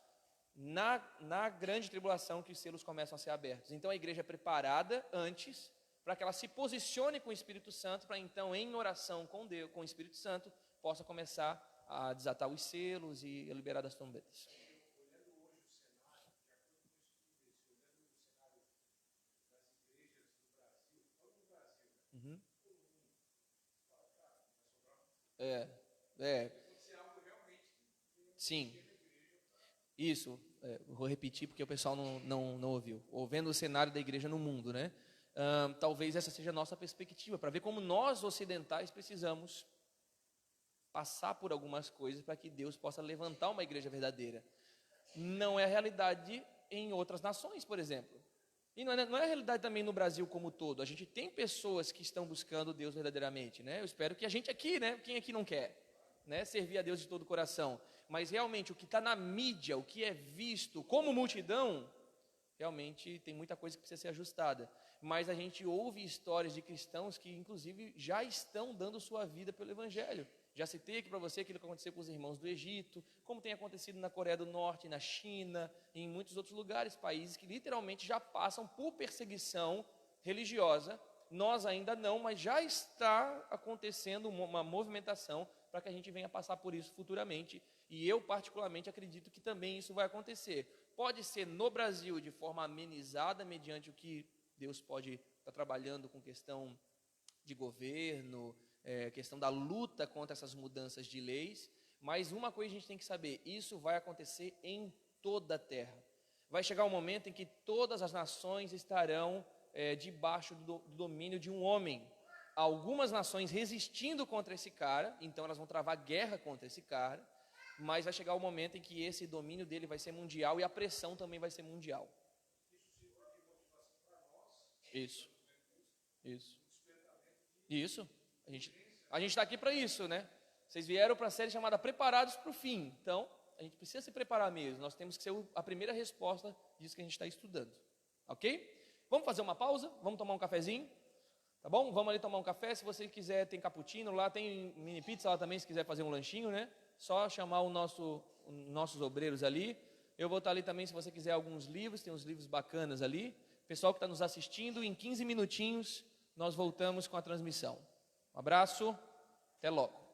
Na grande tribulação que os selos começam a ser abertos. Então a igreja é preparada antes, para que ela se posicione com o Espírito Santo, para então em oração com Deus, com o Espírito Santo, possa começar a desatar os selos e a liberar das trombetas. Uhum. Sim. Isso, vou repetir porque o pessoal não ouviu. Ou vendo o cenário da igreja no mundo, né? Talvez essa seja a nossa perspectiva, para ver como nós ocidentais precisamos passar por algumas coisas para que Deus possa levantar uma igreja verdadeira. Não é a realidade em outras nações, por exemplo. E não é a realidade também no Brasil como um todo. A gente tem pessoas que estão buscando Deus verdadeiramente, né? Eu espero que a gente aqui, né? Quem aqui não quer, né? Servir a Deus de todo o coração. Mas realmente o que está na mídia, o que é visto como multidão, realmente tem muita coisa que precisa ser ajustada. Mas a gente ouve histórias de cristãos que inclusive já estão dando sua vida pelo Evangelho. Já citei aqui para você aquilo que aconteceu com os irmãos do Egito, como tem acontecido na Coreia do Norte, na China, e em muitos outros lugares, países que literalmente já passam por perseguição religiosa. Nós ainda não, mas já está acontecendo uma movimentação para que a gente venha passar por isso futuramente. E eu particularmente acredito que também isso vai acontecer. Pode ser no Brasil de forma amenizada, mediante o que Deus pode estar trabalhando com questão de governo, questão da luta contra essas mudanças de leis, mas uma coisa a gente tem que saber, isso vai acontecer em toda a terra. Vai chegar um momento em que todas as nações estarão debaixo do domínio de um homem. Algumas nações resistindo contra esse cara, então elas vão travar guerra contra esse cara, mas vai chegar o momento em que esse domínio dele vai ser mundial e a pressão também vai ser mundial. Isso. A gente está aqui para isso, né? Vocês vieram para a série chamada Preparados para o Fim. Então, a gente precisa se preparar mesmo. Nós temos que ser a primeira resposta disso que a gente está estudando. Ok? Vamos fazer uma pausa? Vamos tomar um cafezinho? Tá bom? Vamos ali tomar um café. Se você quiser, tem cappuccino lá, tem mini pizza lá também, se quiser fazer um lanchinho, né? Só chamar os nossos obreiros ali. Eu vou estar ali também, se você quiser alguns livros, tem uns livros bacanas ali. Pessoal que está nos assistindo, em 15 minutinhos nós voltamos com a transmissão. Um abraço, até logo.